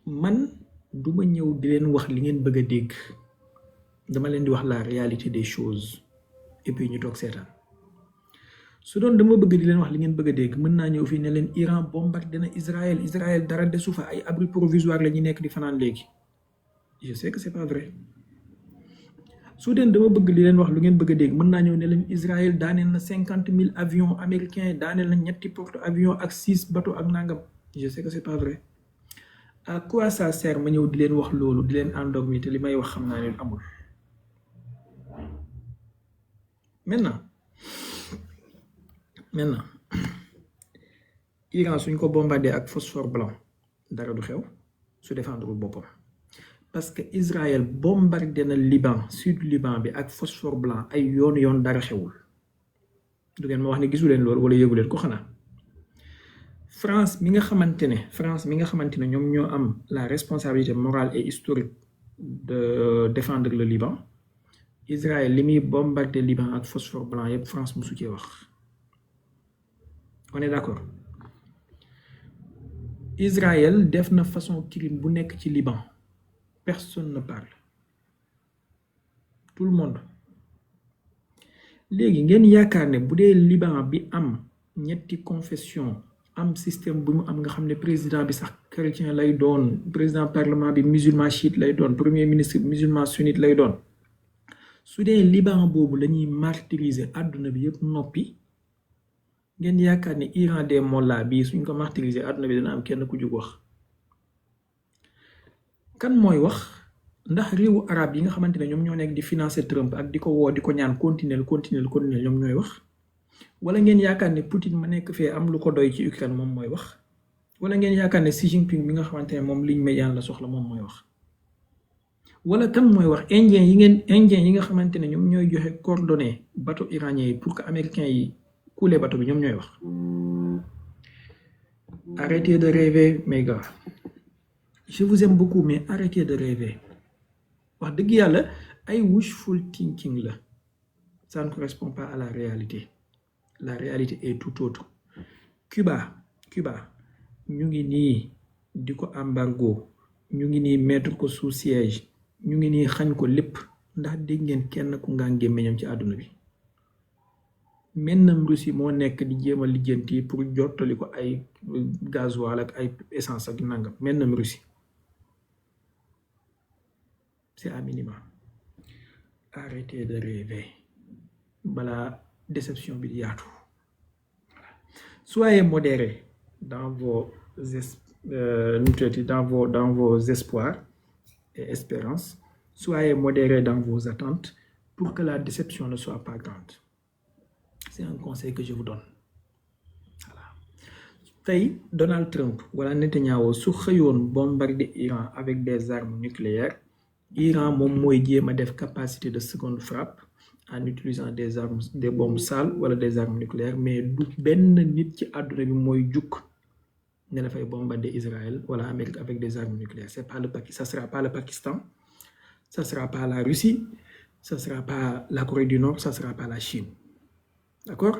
man duma ñëw di leen wax li ngeen bëgg a dégg dama leen di wax la réalité des choses et puis ñu toog seetaan su doon dama bëgg di leen wax li ngeen bëgg a dégg mën naa ñëw fii ne leen Iran bombardé na Israël dara desu fa ay abri provisoire la ñu nekk di fanaan léegi je sais que c'est pas vrai su deen dama bëgg li leen wax lu ngeen bëgg a dégg mën naa ñëw ne leen Israël daaneel na 50,000 avions américains daaneel na 3 porte avions ak 6 bateaux ak nangam je sais que c'est pas vrai à quoi ça sert ma ñëw di leen wax loolu di leen endormi te li may wax xam naa ne amul maintenant maintenant Iran suñ ko bombardé ak phosphore blanc dara du xew su défendre boppam parce que Israël bombardé na Liban sud Liban bi ak phosphore blanc ay yoon dara xewul du ngeen ma wax ne gisu leen loolu wala yëgu leen ko xanaa France mi nga xamante ne ñoom ñoo am la responsabilité morale et historique de défendre le Liban Israël li muy bombardé Liban ak phosphore blanc yëpp France musu cee wax on est d'accord Israël def na façon crime bu nekk ci Liban personne ne parle tout le monde léegi ngeen yaakaar ne bu dee Liban bi am ñetti confession am système bu mu am nga xam ne président bi sax chrétien lay doon président parlement bi musulman chiite lay doon premier ministre musulman sunnite lay doon su dee Liban boobu la ñuy martyriser àdduna bi yëpp noppi ngeen yaakaar ne Iran des Mollahs bii suñ ko martyriser àdduna bi dana am kenn ku jug wax kan mooy wax ndax réewu arab yi nga xamante ne ñoom ñoo nekk di financer Trump ak di ko woo di ko ñaan continuer ñoom ñooy wax wala ngeen yaakaar ne Poutine ma nekk fee am lu ko doy ci Ukraine moom mooy wax wala ngeen yaakaar ne Xi Jinping bi nga xamante ne moom ligne médiane la soxla moom mooy wax wala kan mooy wax indien yi nga xamante ne ñoom ñooy joxe coordonnées bateau iranien yi pour que américains yi couler bateau bi ñoom ñooy wax. Arrêtez de rêver mes gars je vous aime beaucoup mais arrêtez de rêver wax dëgg yàlla ay wishful thinking la ça ne correspond pas à la réalité est tout autre. Cuba ñu ngi nii di ko embargo ñu ngi nii mettre ko sous siège ñu ngi nii xañ ko lépp ndax dégg ngeen kenn ku ngaa gémmiñam ci àdduna bi mennam Russie moo nekk di jéem a lijjanti pour jottali ko ay gasoil ak ay essence ak nangam mennam Russie c'est à minima. Arrêtez de rêver balaa déception bi di yaatu. Soyez modérés dans vos espoirs et espérances. Soyez modérés dans vos attentes pour que la déception ne soit pas grande. C'est un conseil que je vous donne. Voilà. Tey Donald Trump wala Netanyahu su xëyoon bombarder Iran avec des armes nucléaires Iran moom mooy jéem a def capacité de seconde frappe en utilisant des bombes sales wala des armes nucléaires mais du benn nit ci àdduna bi mooy jukk ne dafay bombarder Israël wala Amérique avec des armes nucléaires ça sera pas le Pakistan ça sera pas la Russie ça sera pas la Corée du Nord ça sera pas la Chine d'accord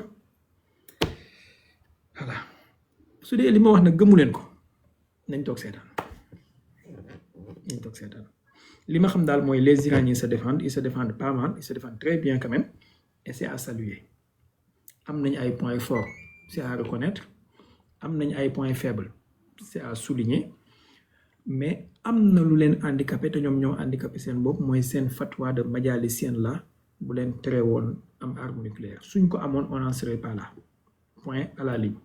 voilà su dee li ma wax nag gëmu leen ko nañ toog seetaan li ma xam daal mooy les Iraniens se défendent ils se défendent pas mal ils se défendent très bien quand même et c'est à saluer am nañ ay points forts c'est à reconnaître am nañ ay points faibles c'est à souligner mais am na lu leen handicapé te ñoom ñoo handicapé seen bopp mooy seen fatwa de majalisienne la bu leen tere woon am arme nucléaire suñ ko amoon on n'en serait pas là point à la ligne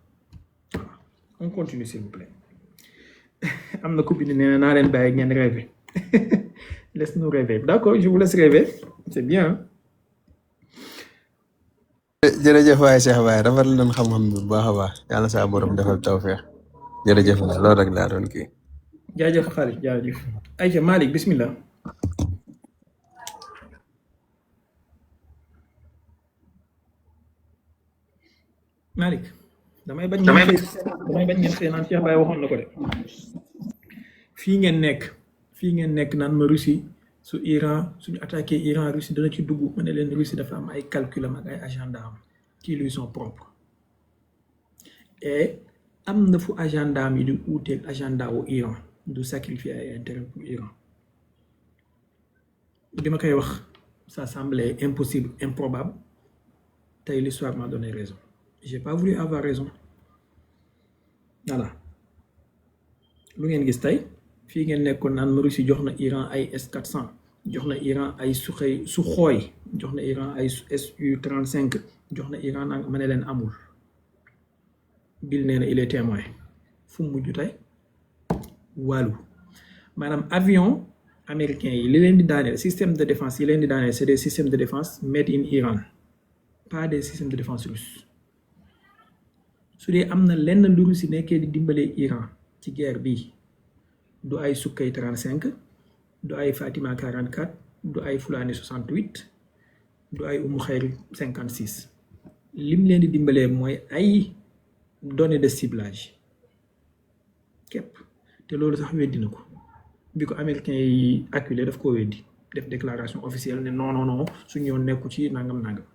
voilà on continue s'il vous plaît am na copine nee na naa leen bàyyi ngeen rêver laisse-nous rêver d'accord je vous laisse rêver c'est bien. jërëjëf waay Cheikh Baye rafetlu nañ xam-xam bi bu baax a baax yàlla saa borom defal tawfeex jërëjëf waay loolu rek laa doon kii. jaajëf Khalid jaajëf. ayca Malick bismillah. Malick damay bañ ngeen xëy naan Cheikh Baye waxoon na ko de fii ngeen nekk naan ma Russie su Iran suñu attaqué Iran Russie dana ci dugg ma ne leen Russie dafa am ay calculam ak ay agenda am qui lui sont propres et am na fu agenda am yi di uuteeg agenda wu Iran du sacrifier ay intérêt pour Iran bi ma koy wax ça semblait impossible improbable tey l'histoire m'a donné raison j'ai pas voulu avoir raison voilà lu ngeen gis tey fii ngeen nekkoon naan ma Russie jox na Iran ay S-400 jox na Iran ay Sukhoi jox na Iran ay Su-35 jox na Iran nag ma ne leen amul Bill nee na il est témoin fu mu mujj tey wàllu maanaam avion américain yi li leen di daaneel système de défense yi leen di daaneel c'est des systèmes de défense made in Iran pas des systèmes de défense russes su dee am na lenn lu Russie nekkee di dimbalee Iran ci guerre bi du ay Sukkay 35 du ay Fatima 44 du ay Fulani 68 du ay Umu Xayri 56 lim leen di dimbalee mooy ay données de ciblage képp te loolu sax weddi na ko bi ko américain yi acculé daf koo weddi def déclaration officielle ne non non non suñu yoon nekku ci nangam nangam.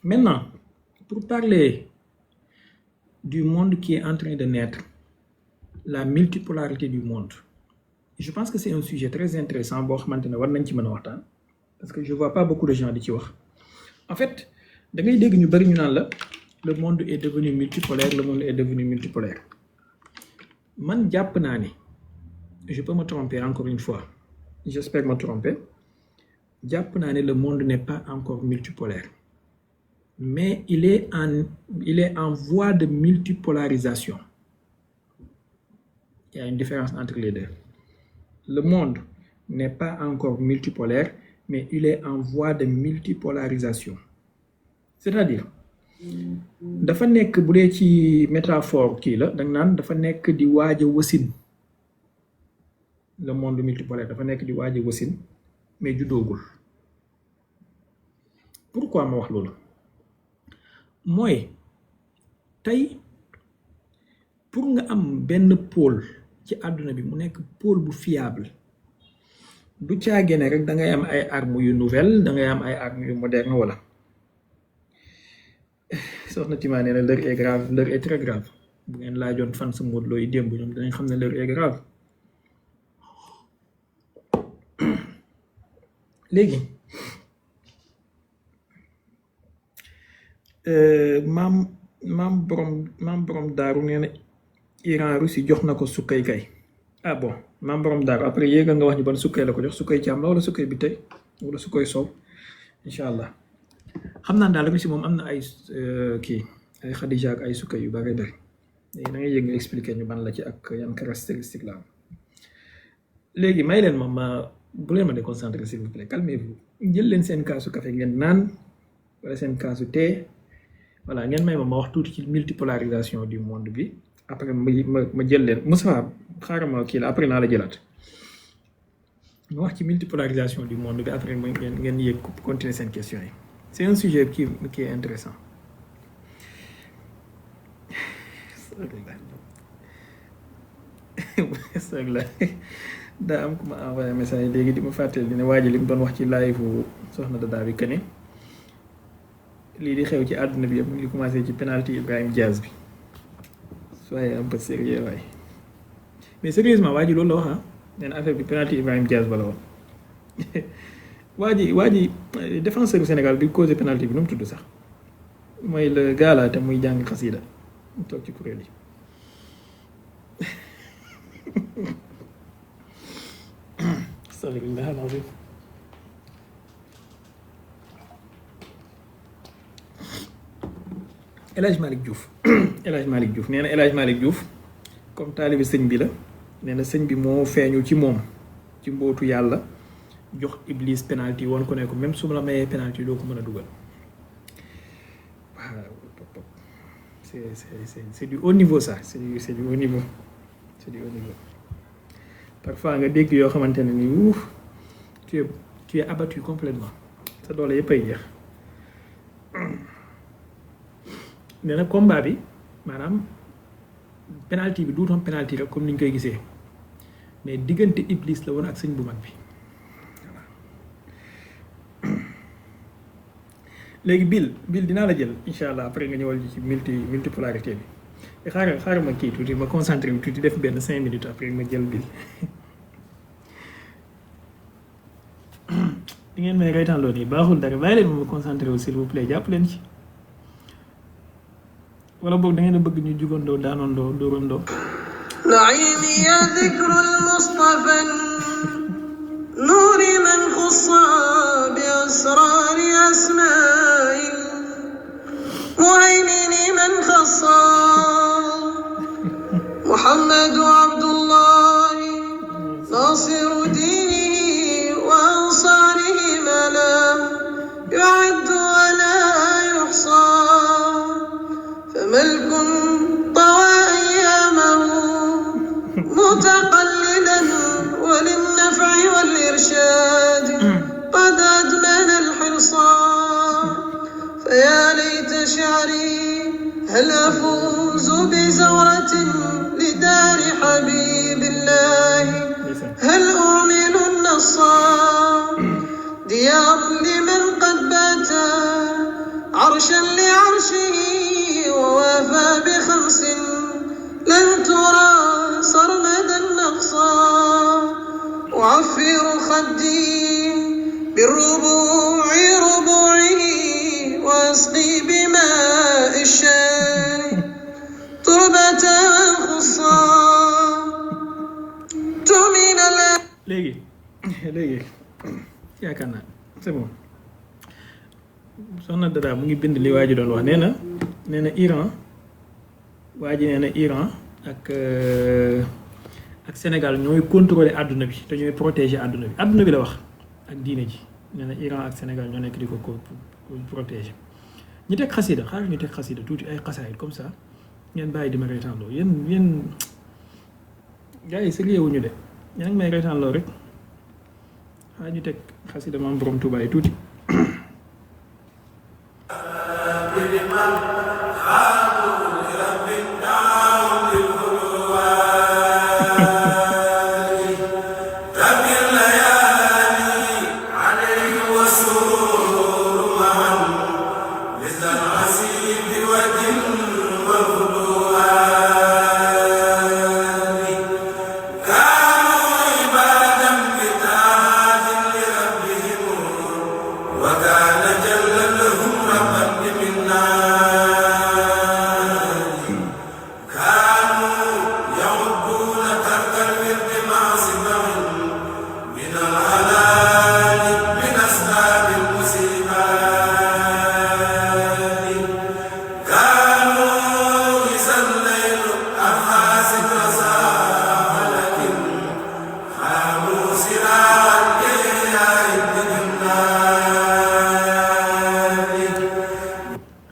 Maintenant, pour parler du monde qui est en train de naître, la multipolarité du monde, je pense que c'est un sujet très intéressant boo xamante ne war nañ ci mën a waxtaan parce que je vois pas beaucoup de gens di ci wax. En fait, da ngay dégg ñu bari ñu naan la le monde est devenu multipolaire, le monde est devenu multipolaire. Man jàpp naa ne je peux me tromper encore une fois, j'espère me tromper, jàpp naa ne le monde n'est pas encore multipolaire, mais il est en voie de multipolarisation. Il y a une différence entre les deux. Le monde n'est pas encore multipolaire, mais il est en voie de multipolarisation. C'est-à-dire, dafa nekk bu dee ci métaphore kii la da nga naan dafa nekk di waaj a wasin. Le monde multipolaire dafa nekk di waaj a wasin mais juddoogul. Pourquoi ma wax loolu mooy tey pour nga am benn pôle ci àdduna bi mu nekk pôle bu fiable du caagene rek da ngay am ay armes yu nouvelle da ngay am ay armes yu moderne wala soxna Tima nee na l'heure est grave, l'heure est très grave. Bu ngeen laajoon fan sa Modou Lo yi démb ñoom dinañ xam ne l'heure est grave. Léegi maam borom daaru nee na Iran Russie jox na ko sukkay kay. Ah bon, maam borom daaru après yéegal nga wax ñu ban sukkay la ko jox, sukkay caam la wala sukkay bi tey wala sukkay soow incha allah. Xam naa daal Russie moom am na ay kii ay Khadija ak ay sukkay yu bari bari léegi da ngay yëg nga expliquer ñu ban la ci ak yan caractéristique la am. Léegi may leen ma bu leen ma déconcentrer s'il vous plaît, calmez-vous, jël leen seen kaasu café ngeen naan wala seen kaasu thé voilà ngeen may ma wax tuuti ci multipolarisation du monde bi après ma jël leen Moussa xaaral ma kii la après naa la jëlaat ma wax ci multipolarisation du monde bi après ngeen yéeg continuer seen question yi. C'est un sujet qui est intéressant. daa am ku ma envoyé message léegi di ma fàttali dina waaj li mu doon wax ci live soxna Dada bi que ne lii di xew ci àdduna bi yëpp mu ngi commencé ci penalty Ibrahim Diaz bi soyez un peu sérieux waaye mais sérieusement waa ji loolu la wax nee na affaire bi penalty Ibrahim Diaz ba la woon waa ji défenseur du Sénégal bi causé penalty bi nu mu tudd sax mooy le gars là te muy jàng xasida mu toog ci kuréel yi. El Hadj Malick Diouf El Hadj Malick Diouf nee na El Hadj Malick Diouf comme taalibi sëñ bi la nee na sëñ bi moo feeñu ci moom ci mbootu yàlla jox Iblis penalty woon ko ne ko même su ma la mayee penalty doo ko mën a dugal waaw c'est du haut niveau ça c'est du haut niveau c'est du haut niveau. Parfois nga dégg yoo xamante ne ni wuuf tu es abattu complètement sa doole yëpp ay jeex. nee na combat bi maanaam penalty bi duutoon penalty rek comme ni ñu koy gisee mais diggante Iblis la woon ak sëñ bu mag bi voilà. léegi Bill dinaa la jël incha allah après nga ñëwal ci multipolarité bi xaaral ma kii tuuti ma concentré wu tuuti def benn 5 minutes après ma jël Bill. di ngeen may reytaan loolu yi baaxul dara bàyyi leen ma concentré wu s'il vous plaît jàpp leen ci. wala boog da ngeen a bëgg ñu jugandoo daanandoo dóorandoo. نعيمي يا ذكر المصطفى نور من خص بأسرار أسماء مهيمن من خص محمد عبد الله ناصر دينه وأنصاره ما لا يعد ولا يحصى طوى أيامه متقلدا وللنفع والإرشاد قد أدمن الحرصان فيا ليت شعري هل أفوز بزورة لدار حبيب الله هل أعمل النصار ديار لمن قد بات عرشا لعرشه ووافى بخمس لن ترى سرمدا نقصا أعفر خدي بالربوع ربوعه وأسقي بماء الشاي تربة خصا تؤمن léegi yaakaar naa c'est bon soxna Dada mu ngi bind li waa ji doon wax nee na Iran waa ji nee na Iran ak Sénégal ñooy contrôler àdduna bi te ñooy protéger àdduna bi la wax ak diine ji nee na Iran ak Sénégal ñoo nekk di ko protéger ñu teg xasida xaaral ñu teg xasida tuuti ay xasaayit comme ça ngeen bàyyi di ma reetaanloo yéen gars yi sérieux wuñu de yaa ngi may reetaanloo rek xaaral ñu teg xasida maam borom Tuubaa yi tuuti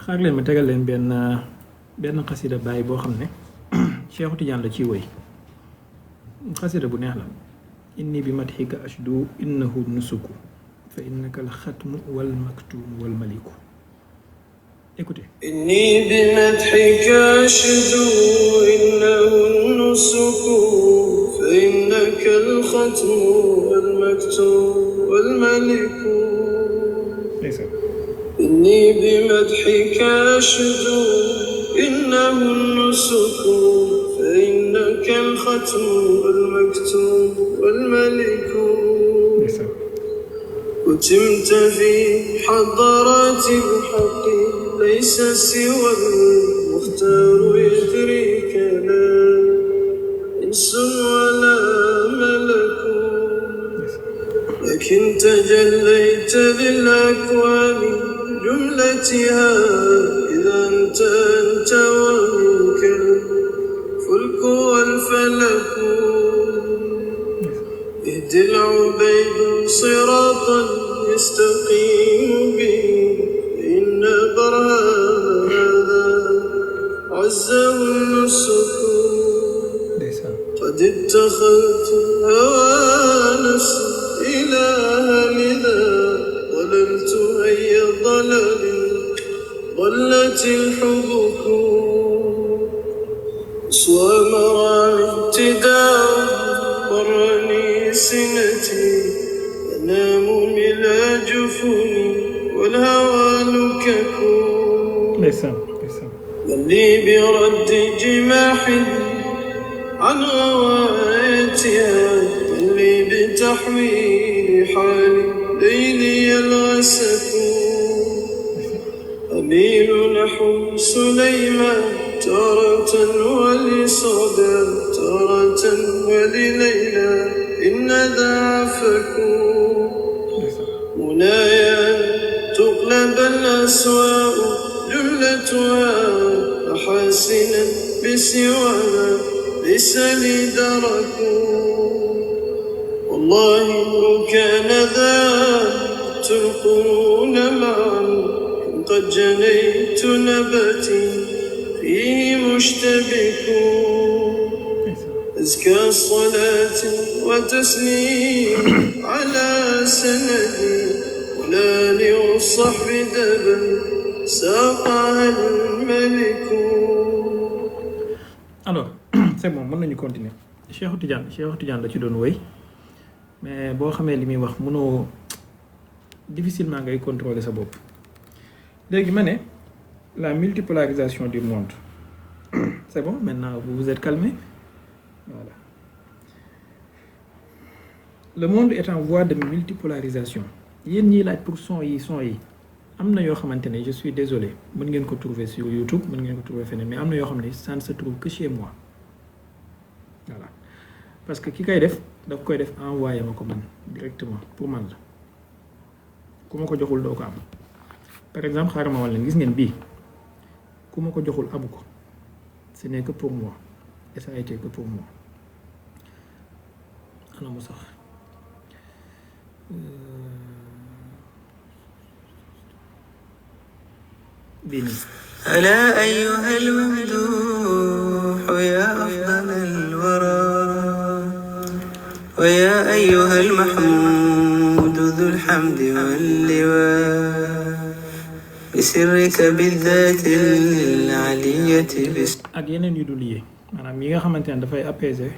xaar leen ma tegal leen benn xasida bàyyi boo xam ne Cheikhu Tidiane la ciy woy xasida bu neex la inni bi madxika ashdu innahu nusuku fa innaka al xatmu wal maktum wal maliku écoutez إني بمدحك أشدو إنه النسك فإنك الختم والمكتوم والملك ndeysaan إني بمدحك أشدو إنه النسك فإنك الختم والمكتوم والملك ndeysaan كتمت في حضرات الحق ليس سوى المختار يدريك لا إنس ولا ملك لكن تجليت للأكوان جملتها إذا أنت ومنك الفلك والفلك اهد العبيد صراطا يستقيم به إن برهان هذا عزه النسك ndeysaan قد اتخذت هوى نفسي إلها لذا ضللت أي ضلل ضلت الحبك أسوى مراعي ابتداء برني سنتي أنام إلى جفوني والهوى لكك ndeysaan من لي برد جماح عن غوايتها من لي بتحويل حالي ليلي الغسك أميل نحو سليمان تارة ولصدى تارة ولليلى إن ذا عفك منايا تقلب الأسواء جملتها محاسنا بسواها ليس لي درك والله لو كان ذا القرون معا قد جنيت نبتي في فيه مشتبكون أزكى صلاة وتسليم على سندي والآل والصحب دبا ساقها الملك. alors c'est bon mën nañu continuer Cheikh Tidiane la ci doon wéy mais boo xamee li muy wax mënoo difficilement ngay contrôler sa bopp léegi ma ne la multipolarisation du monde c'est bon maintenant vous vous êtes calmé voilà le monde est en voie de multipolarisation yéen ñiy laaj pour son yi am na yoo xamante ne je suis désolé mën ngeen ko trouver sur YouTube mën ngeen ko trouver feneen mais am na yoo xam ne ça ne se trouve que chez moi voilà parce que ki koy def daf koy def envoyé ma ko man directement pour man la ku ma ko joxul doo ko am par exemple xaaral ma wàll leen gis ngeen bii ku ma ko joxul amu ko ce n'est que pour moi et ça a été que pour moi ana mu sax بني ألا أيها الممدوح يا أفضل الورى ويا أيها المحمود ذو الحمد واللواء بسرك بالذات العلية ak yeneen yu dul yi maanaam yi nga xamante ne dafay apaiser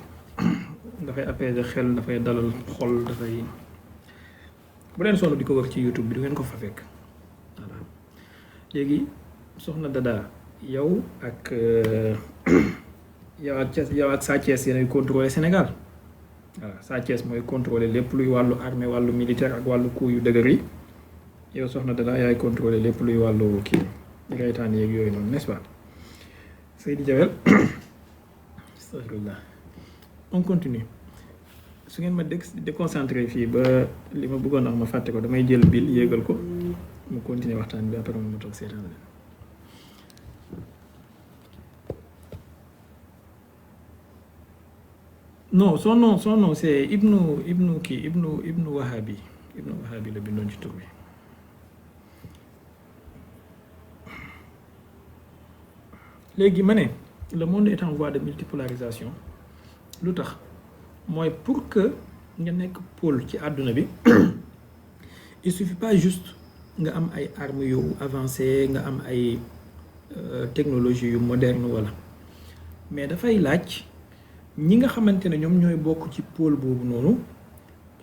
xel dafay dalal xol dafay bu leen sonn di ko wax ci YouTube bi du ngeen ko fa fekk voilà léegi soxna Dada yow ak Sa Thiès yéenay contrôler Sénégal voilà Sa Thiès mooy contrôler lépp luy wàllu armée wàllu militaire ak wàllu coup yu dëgër yi yow soxna Dada yaay contrôler lépp luy wàllu kii reytaan yeeg yooyu noonu n'est-ce pas Seydi Diawel astagfirullah on continue su ngeen ma déconcentré fii ba li ma bëggoon wax ma fàtte ko damay jël bil yéegal ko mu continuer waxtaan bi après ma toog seetaan leen non son nom c'est Ibnu Wahabi la bindoon ci tur bi léegi ma ne le monde est en voie de multipolarisation lu tax mooy pour que nga nekk pôle ci àdduna bi il suffit pas juste nga am ay armes yu avancées nga am ay technologie yu moderne wala mais dafay laaj ñi nga xamante ne ñoom ñooy bokk ci pôle boobu noonu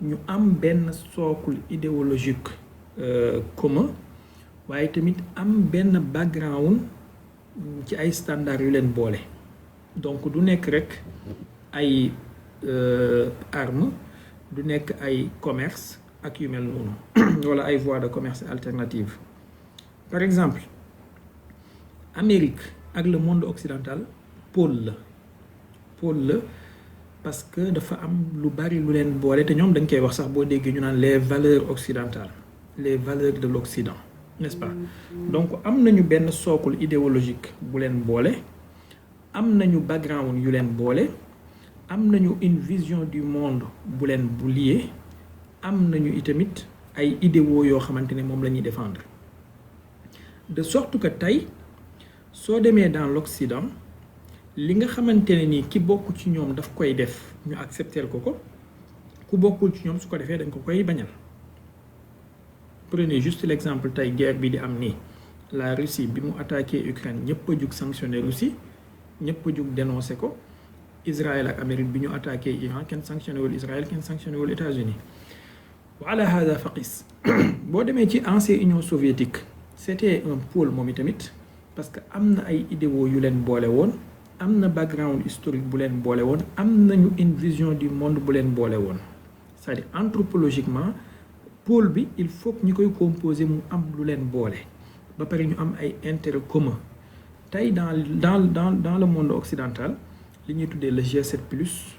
ñu am benn socle idéologique commun waaye tamit am benn background ci ay standards yu leen boole donc du nekk rek ay armes du nekk ay commerce ak yu mel noonu wala ay voies de commerce alternatives par exemple Amérique ak le monde occidental pôle la parce que dafa am lu bari lu leen boole te ñoom dañ koy wax sax boo déggee ñu naan les valeurs occidentales les valeurs de l'Occident n'est-ce pas donc am nañu benn socle idéologique bu leen boole am nañu background yu leen boole am nañu une vision du monde bu leen bu lié am nañu itamit ay idéaux yoo xamante ne moom la ñuy défendre de sorte que tey soo demee dans l'Occident li nga xamante ne nii ki bokk ci ñoom daf koy def ñu accepter ko ku bokkul ci ñoom su ko defee dañ ko koy bañal prenez juste l'exemple tey guerre bi di am nii la Russie bi mu attaqué Ukraine ñëpp a jug sanctionné Russie ñëpp a jug dénoncé ko Israël ak Amérique bi ñu attaqué Iran kenn sanctionné wul Israël kenn sanctionné wul États-Unis wa ala hada faqis boo demee ci ancienne Union soviétique c'était un pôle moom itamit parce que am na ay idéaux yu leen boole woon am na background historique bu leen boole woon am nañu une vision du monde bu leen boole woon c'est-à-dire anthropologiquement pôle bi il faut que ñi koy composer mu am lu leen boole ba pare ñu am ay intérêts communs tey dans le monde occidental li ñuy tuddee le G7 plus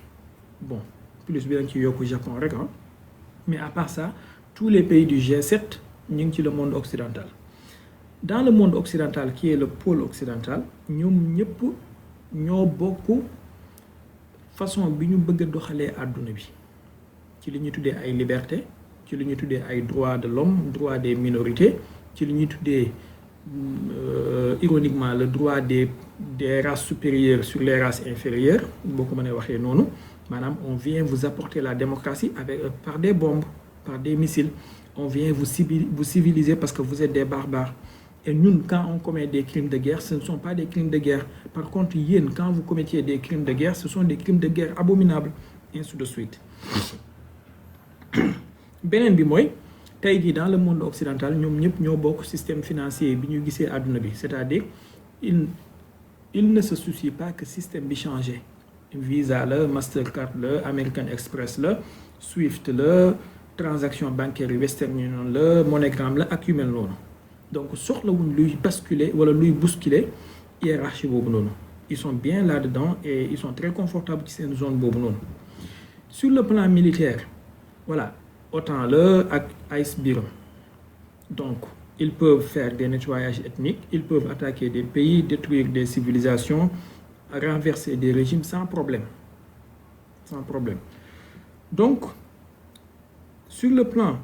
bon plus bi dañ ci yokku Japon rek mais à part ça tous les pays du G7 ñu ngi ci le monde occidental dans le monde occidental qui est le pôle occidental ñoom ñëpp ñoo bokk façon bi ñu bëgg a doxalee àdduna bi ci li ñuy tuddee ay liberté ci li ñuy tuddee ay droits de l'homme droits des minorités ci li ñuy tuddee ironiquement le droit des des races supérieures sur les races inférieures beaucoup mënee waxee noonu maanaam on vient vous apporter la démocratie par des bombes par des missiles on vient vous civiliser parce que vous êtes des barbares et ñun quand on commet des crimes de guerre ce ne sont pas des crimes de guerre par contre yéen quand vous commettiez des crimes de guerre ce sont des crimes de guerre abominables ainsi de suite beneen bi mooy tey jii dans le monde occidental ñoom ñëpp ñoo bokk système financier bi ñu gisee àdduna bi c'est-à-dire il ne se soucie pas que système bi changé Visa la Mastercard la American Express la Swift la transaction bancaire Western Union la MoneyGram la ak yu mel noonu donc soxlawuñ luy basculer wala luy bousculer hiérarchie boobu noonu ils sont bien là-dedans et ils sont très confortables ci seen zone boobu noonu sur le plan militaire voilà OTAN la ak AIS biram donc ils peuvent faire des nettoyages ethniques ils peuvent attaquer des pays détruire des civilisations renverser des régimes sans problème donc sur le plan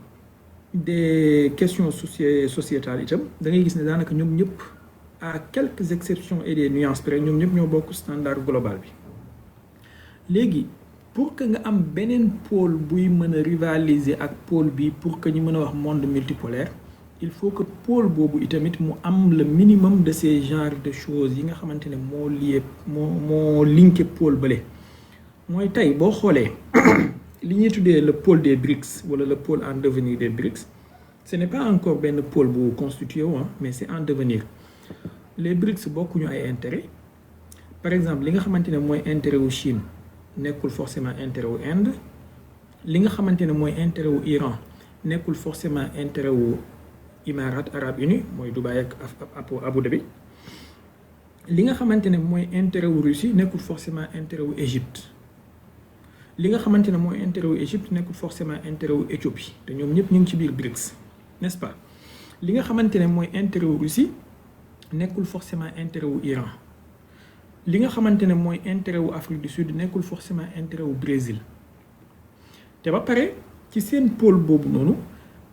des questions sociétales itam da ngay gis ne daanaka ñoom ñëpp à quelques exceptions et des nuances près ñoom ñëpp ñoo bokk standard global bi léegi pour que nga am beneen pôle buy mën a rivaliser ak pôle bi pour que ñu mën a wax monde multipolaire il faut que pôle boobu itamit mu am le minimum de ces genres de choses yi nga xamante ne moo lié moo linké pôle bële mooy tey boo xoolee li ñuy tuddee le pôle des BRICS wala le pôle en devenir des BRICS ce n'est pas encore benn pôle bu constitué wu mais c'est en devenir les BRICS bokkuñu ay intérêt par exemple li nga xamante ne mooy intérêt wu Chine nekkul forcément intérêt wu Inde li nga xamante ne mooy intérêt wu Iran nekkul forcément intérêt wu Émirats arabes unis mooy Dubaï ak Abu Dhabi li nga xamante ne mooy intérêt wu Russie nekkul forcément intérêt wu Égypte li nga xamante ne mooy intérêt wu Égypte nekkul forcément intérêt wu Éthiopie te ñoom ñëpp ñu ngi ci biir BRICS n'est-ce pas li nga xamante ne mooy intérêt wu Russie nekkul forcément intérêt wu Iran li nga xamante ne mooy intérêt wu Afrique du Sud nekkul forcément intérêt wu Brésil te ba pare ci seen pôle boobu noonu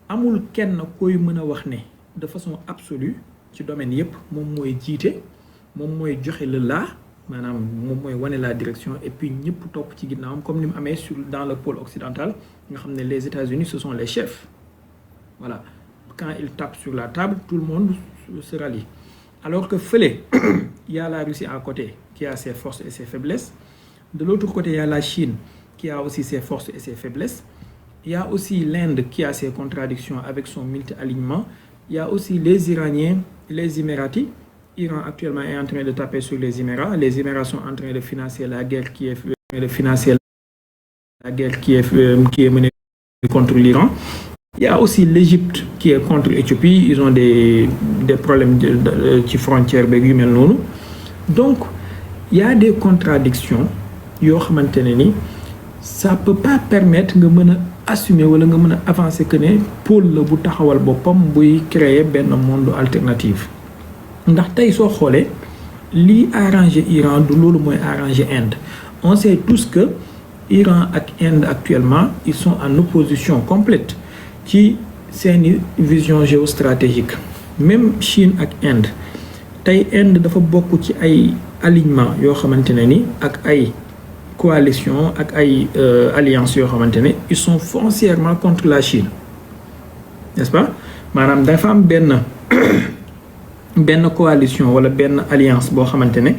amul kenn koy mën a wax ne de façon absolue ci domaine yépp moom mooy jiite moom mooy joxe le la maanaam moom mooy wane la direction et puis ñëpp topp ci ginnaawam comme ni mu amee dans le pôle occidental nga xam ne les États-Unis ce sont les chefs voilà quand ils tapent sur la table tout le monde se rallie alors que fële il y a la Russie à côté qui a ses forces et ses faiblesses de l'autre côté il y a la Chine qui a aussi ses forces et ses faiblesses. Il y a aussi l'Inde qui a ses contradictions avec son multi-alignement. Il y a aussi les Iraniens, les Émiratis. L'Iran actuellement est en train de taper sur les Émirats. Les Émirats sont en train de financer la guerre qui est menée contre l'Iran. Il y a aussi l'Égypte qui est contre l'Éthiopie. Ils ont des problèmes de frontières. Donc, il y a des contradictions. Ça ne peut pas permettre de assumer ou de avancer que ne pôle la bu taxawal boppam buy créer benn monde alternatif ndax tey soo xoolee lii arrangé Iran du loolu mooy arrangé Inde on sait tous que Iran ak Inde actuellement ils sont en opposition complète ci seeni vision géostratégique même Chine ak Inde tey Inde dafa bokk ci ay alignement yoo xamante ne ni ak ay coalition ak ay alliance yoo xamante ne ils sont foncièrement contre la Chine n'est-ce pas maanaam dafa am benn coalition wala benn alliance boo xamante ne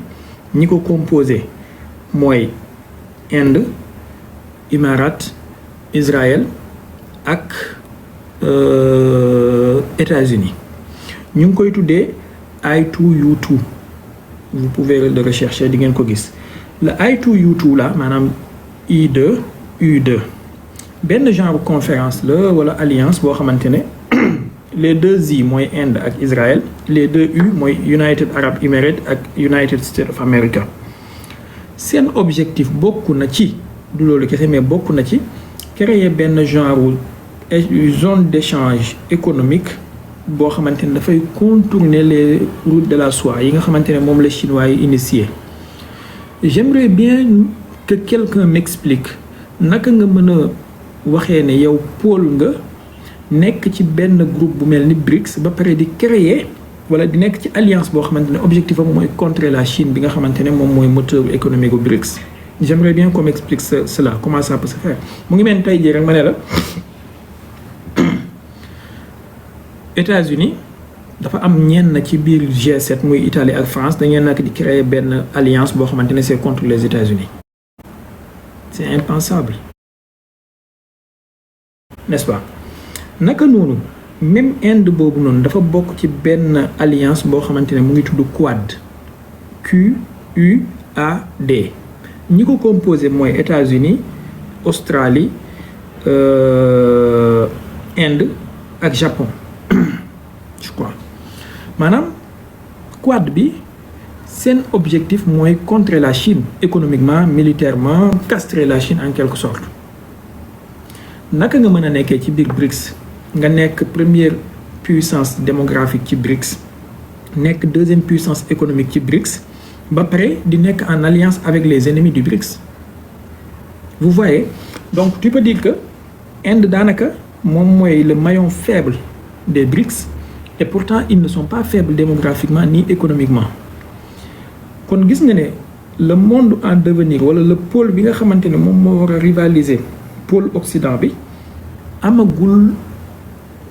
ñi ko composé mooy Inde Émirats Israël ak États-Unis ñu ngi koy tuddee I2U2 vous pouvez le rechercher di ngeen ko gis le I2U2 là maanaam I2 U2 benn genre conférence la wala alliance boo xamante ne les deux I mooy Inde ak Israël les deux U mooy United Arab Emirates ak United States of America seen objectif bokk na ci du loolu kese mais bokk na ci créer benn genre zone d'échange économique boo xamante ne dafay contourner les routes de la soie yi nga xamante ne moom la chinois yi initié. J'aimerais bien que quelqu'un m'explique naka nga mën a waxee ne yow pôle nga nekk ci benn groupe bu mel ni BRICS ba pare di créer wala di nekk ci alliance boo xamante ne objectif am mooy contrer la Chine bi nga xamante ne moom mooy moteur économique bu BRICS. J'aimerais bien qu'on m'explique cela, comment ça peut se faire. mu ngi mel ni tey jii rek ma ne la États-Unis dafa am ñenn ci biir G7 muy Italie ak France da ngeen nak di créer benn alliance boo xamante ne c'est contre les États-Unis. C'est impensable, n'est-ce pas? naka noonu même Inde boobu noonu dafa bokk ci benn alliance boo xamante ne mu ngi tudd Quad, QUAD. ñi ko composé mooy États-Unis, Australie, Inde ak Japon je crois. maanaam Quad bi seen objectif mooy contrer la Chine économiquement, militairement, castrer la Chine en quelque sorte. naka nga mën a nekkee ci biir BRICS nga nekk première puissance démographique ci BRICS nekk deuxième puissance économique ci BRICS ba pare di nekk en alliance avec les ennemis du BRICS. Vous voyez, donc tu peux dire que Inde daanaka moom mooy le maillon faible des BRICS et pourtant ils ne sont pas faibles démographiquement ni économiquement. kon gis nga ne le monde en devenir wala le pôle bi nga xamante ne moom moo war a rivaliser pôle Occident bi amagul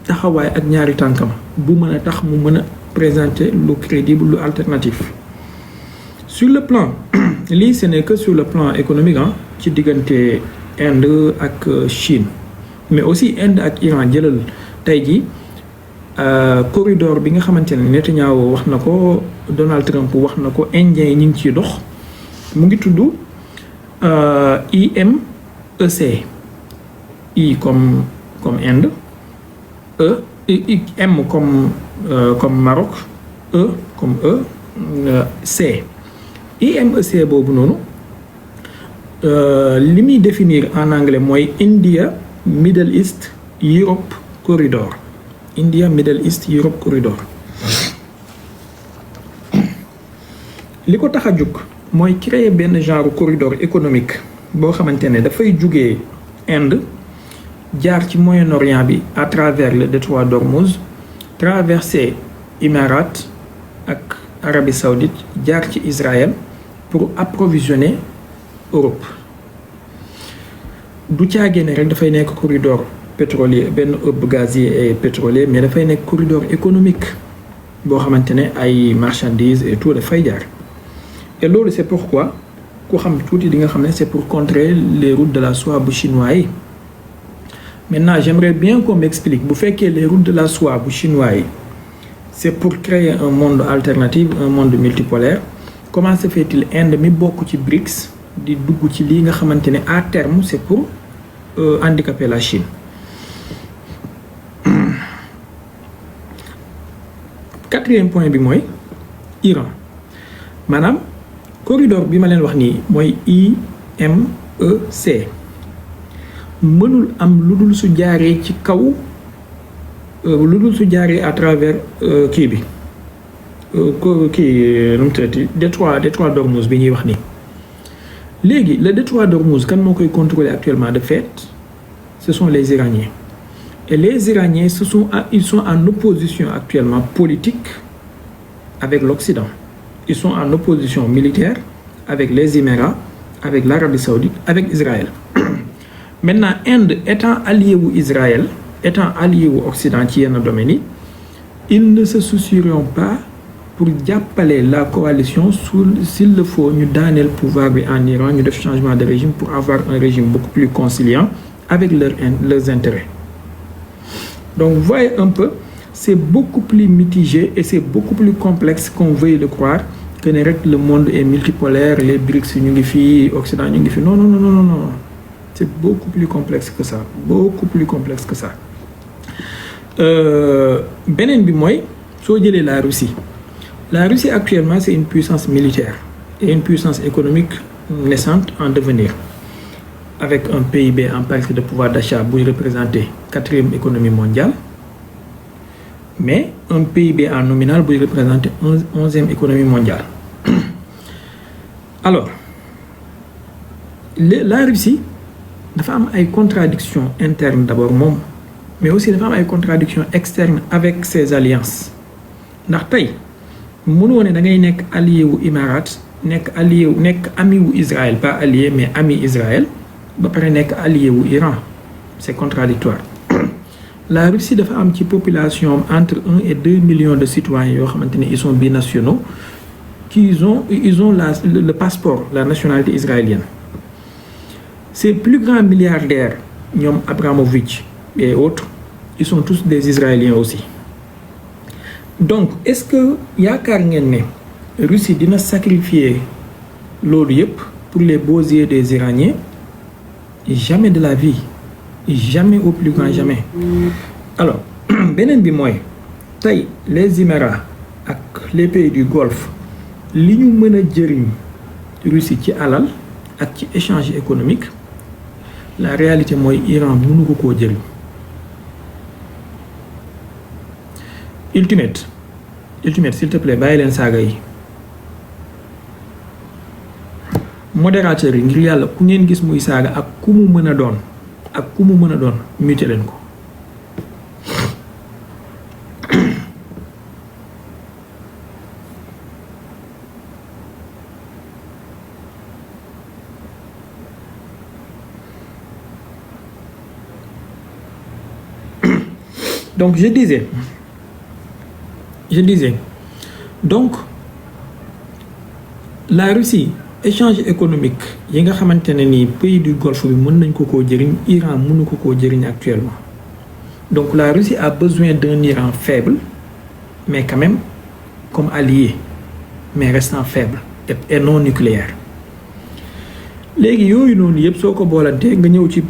taxawaay ak ñaari tànkam bu mën a tax mu mën a présenter lu crédible, lu alternatif. Sur le plan lii ce n'est que sur le plan économique ci diggante Inde ak Chine mais aussi Inde ak Iran jëlal tey ji corridor bi nga xamante ne Netanyahu wax na ko, Donald Trump wax na ko, Indiens yi ñu ngi ciy dox mu ngi tudd IMEC. I comme Inde, M comme Maroc, E comme C. IMEC boobu noonu li muy définir en anglais mooy India Middle East Europe Corridor. India Middle East Europe Corridor. li ko tax a jóg mooy créer benn genre corridor économique boo xamante ne dafay jugee Inde jaar ci Moyen-Orient bi à travers le détroit d'Ormuz, traverser Émirats ak Arabie Saoudite, jaar ci Israël pour approvisionner Europe. du caagee ne rek dafay nekk corridor pétrolier, benn hub gazier et pétrolier, mais dafay nekk corridor économique boo xamante ne ay marchandises et tout dafay jaar. Et loolu c'est pourquoi ku xam tuuti di nga xam ne c'est pour contrer les routes de la soie bu chinois yi. Maintenant j'aimerais bien qu'on m'explique bu fekkee les routes de la soie bu chinois yi c'est pour créer un monde alternatif, un monde multipolaire, comment se fait-il Inde mi bokk ci BRICS di dugg ci lii nga xamante ne à terme c'est pour handicaper la Chine. Quatrième point bi mooy Iran maanaam corridor bi ma leen wax nii mooy IMEC mënul am lu dul su jaaree ci kaw lu dul su jaaree à travers kii bi kii nu mu tuddati détroit d'Ormuz bi ñuy wax nii. léegi le détroit d'Ormuz kan moo koy contrôler actuellement de fait ce sont les Iraniens. Et les Iraniens ils sont en opposition actuellement politique avec l'Occident. Ils sont en opposition militaire avec les Émirats, avec l'Arabie Saoudite, avec Israël. Maintenant, Inde étant allié ou Israël, étant allié ou Occident ci yenn domaines yi, ils ne se soucieront pas pour jàppale la coalition s'il le faut ñu daaneel pouvoir bi en Iran, ñu def changement de régime pour avoir un régime beaucoup plus conciliant avec leurs intérêts. Donc vous voyez un peu, c'est beaucoup plus mitigé et c'est beaucoup plus complexe qu'on veuille le croire que ne rek le monde est multipolaire, les BRICS ñu ngi fii, Occident ñu ngi fii. Non. C'est beaucoup plus complexe que ça, beaucoup plus complexe que ça. Beneen bi mooy soo jëlee la Russie. La Russie actuellement c'est une puissance militaire et une puissance économique naissante en devenir. Avec un PIB en parité de pouvoir d'achat buy représenter 4e économie mondiale, mais un PIB en nominal buy représenter 11e économie mondiale. Alors, la Russie dafa am ay contradictions internes d'abord moom, mais aussi dafa am ay contradictions externes avec ses alliances. ndax tey mënoo ne da ngay nekk allié wu Émirats nekk allié wu nekk ami wu Israël pas allié mais ami Israël ba pare nekk allié wu Iran c'est contradictoire la Russie dafa am ci population entre 1 et 2 millions de citoyens yoo xamante ne ils sont binationaux qui ils ont le passeport la nationalité israélienne ces plus grands milliardaires ñoom Abramovich et autres ils sont tous des Israéliens aussi donc est-ce que yaakaar ngeen ne Russie dina sacrifier loolu yëpp pour les beaux yeux des Iraniens jamais de la vie jamais au plus grand jamais alors beneen bi mooy tey les Émirats ak les pays du Golfe li ñu mën a jëriñ Russie ci alal ak ci échange économique la réalité mooy Iran mënu ko koo jëriñ ultimate s'il te plaît bàyyi leen saaga yi modérateur yi ngir yàlla ku ngeen gis muy saaga ak ku mu mën a doon muté leen ko donc je disais donc la Russie échange économique yi nga xamante ne ni pays du Golfe bi mën nañ ko koo jëriñ Iran mënu ko koo jëriñ actuellement donc la Russie a besoin d'un Iran faible mais quand même comme allié mais restant faible et non nucléaire léegi yooyu noonu yëpp soo ko boolantee nga ñëw ci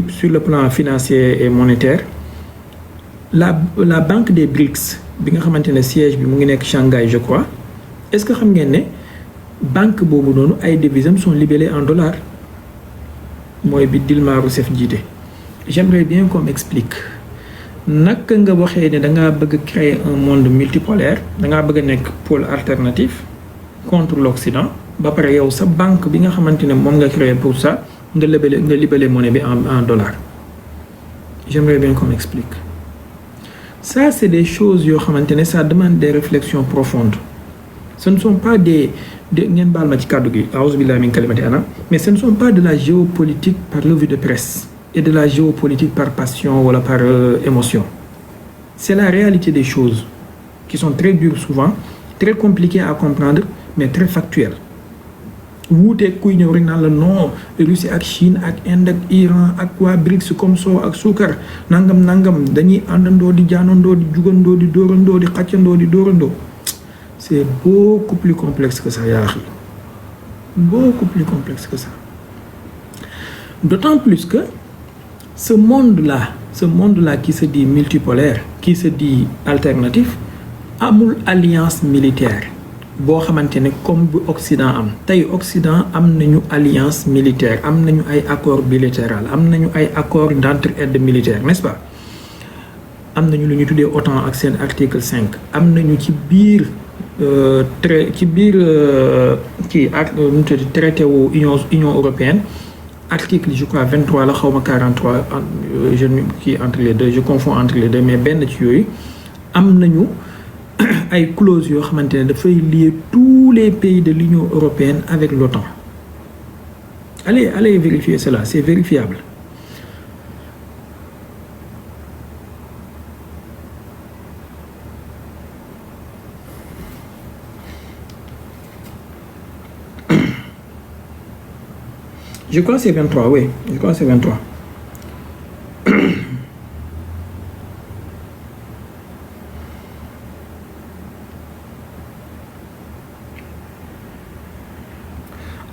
sur le plan financier et monétaire la banque des BRICS bi nga xamante ne siège bi mu ngi nekk Shanghai je crois est-ce que xam ngeen ne banque boobu noonu ay devises sont libellées en dollars mooy bi Dilma Rousseff jiite j'aimerais bien qu'on m'explique naka nga waxee ne da ngaa bëgg créer un monde multipolaire da ngaa bëgg a nekk pôle alternatif contre l'Occident ba pare yow sa banque bi nga xamante ne moom nga créer pour ça nga libellé monnaie bi en dollars j'aimerais bien qu'on m'explique ça c'est des choses yoo xamante ne ça demande des réflexions profondes ce ne sont pas des ngeen baal ma ci kàddu gi a'uuzu billahi min kalimati ana mais ce ne sont pas de la géopolitique par revue de presse et de la géopolitique par passion wala par émotion c'est la réalité des choses qui sont très dures souvent très compliquées à comprendre mais très factuelles wuuteeg kuy ñëw rek naan la non Russie ak Chine ak Inde ak Iran ak waa BRICS comme soo ak suukar nangam dañuy àndandoo di jaanandoo di jugandoo di dóorandoo di xàccandoo di dóorandoo c'est beaucoup plus complexe que ça yaa axi beaucoup plus complexe que ça d'autant plus que ce monde-là qui se dit multipolaire qui se dit alternatif amul alliance militaire boo xamante ne comme bu Occident am tey Occident am nañu alliance militaire am nañu ay accord bilatéral am nañu ay accord d'entraide militaire n'est-ce pas am nañu lu ñu tuddee OTAN ak seen article 5 am nañu ci biir traité wu Union européenne article je crois 23 la xawma 43 je kii entre les deux je confonds entre les deux mais benn ci yooyu am nañu ay clauses yoo xamante ne dafay lier tous les pays de l'Union européenne avec l'OTAN allez vérifier cela c'est vérifiable je crois que c'est 23 oui je crois que c'est 23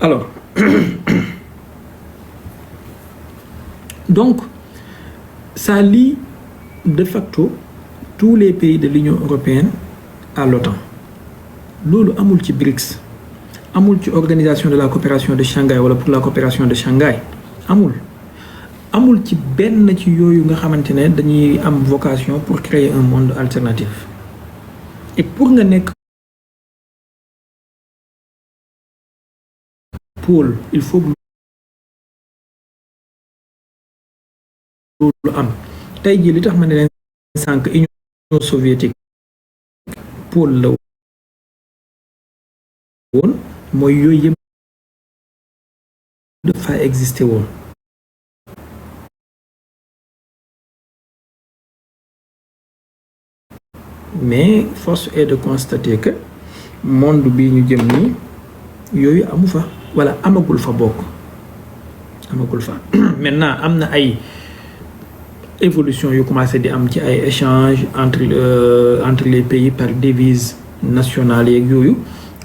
alors donc ça lie de facto tous les pays de l'Union européenne à l'OTAN loolu amul ci BRICS amul ci organisation de la coopération de Shanghai wala pour la coopération de Shanghai amul ci benn ci yooyu nga xamante ne dañuy am vocation pour créer un monde alternatif et pour nga nekk pôle il faut que loolu am tey jii li tax ma ne leen sànq Union soviétique pôle la woon mooy yooyu yëpp dafa existé woon mais force est de constater que monde bi ñu jëm nii yooyu amu fa wala amagul fa bokk amagul fa maintenant am na ay évolution yu commencé di am ci ay échanges entre les pays par devise nationale yeeg yooyu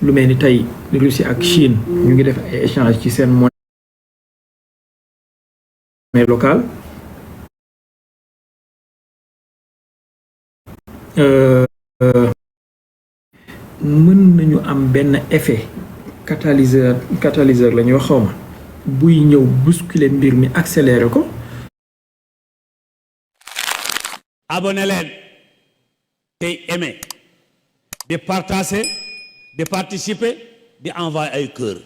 lu mel ni tey Russie ak Chine ñu ngi def ay échanges ci seen monnaie locale mën nañu am benn effet catalyseur la ñuy wax xawma buy ñëw bousculer mbir mi accélérer ko. abonné leen tey aimé di partager di participer di envoyer ay cœur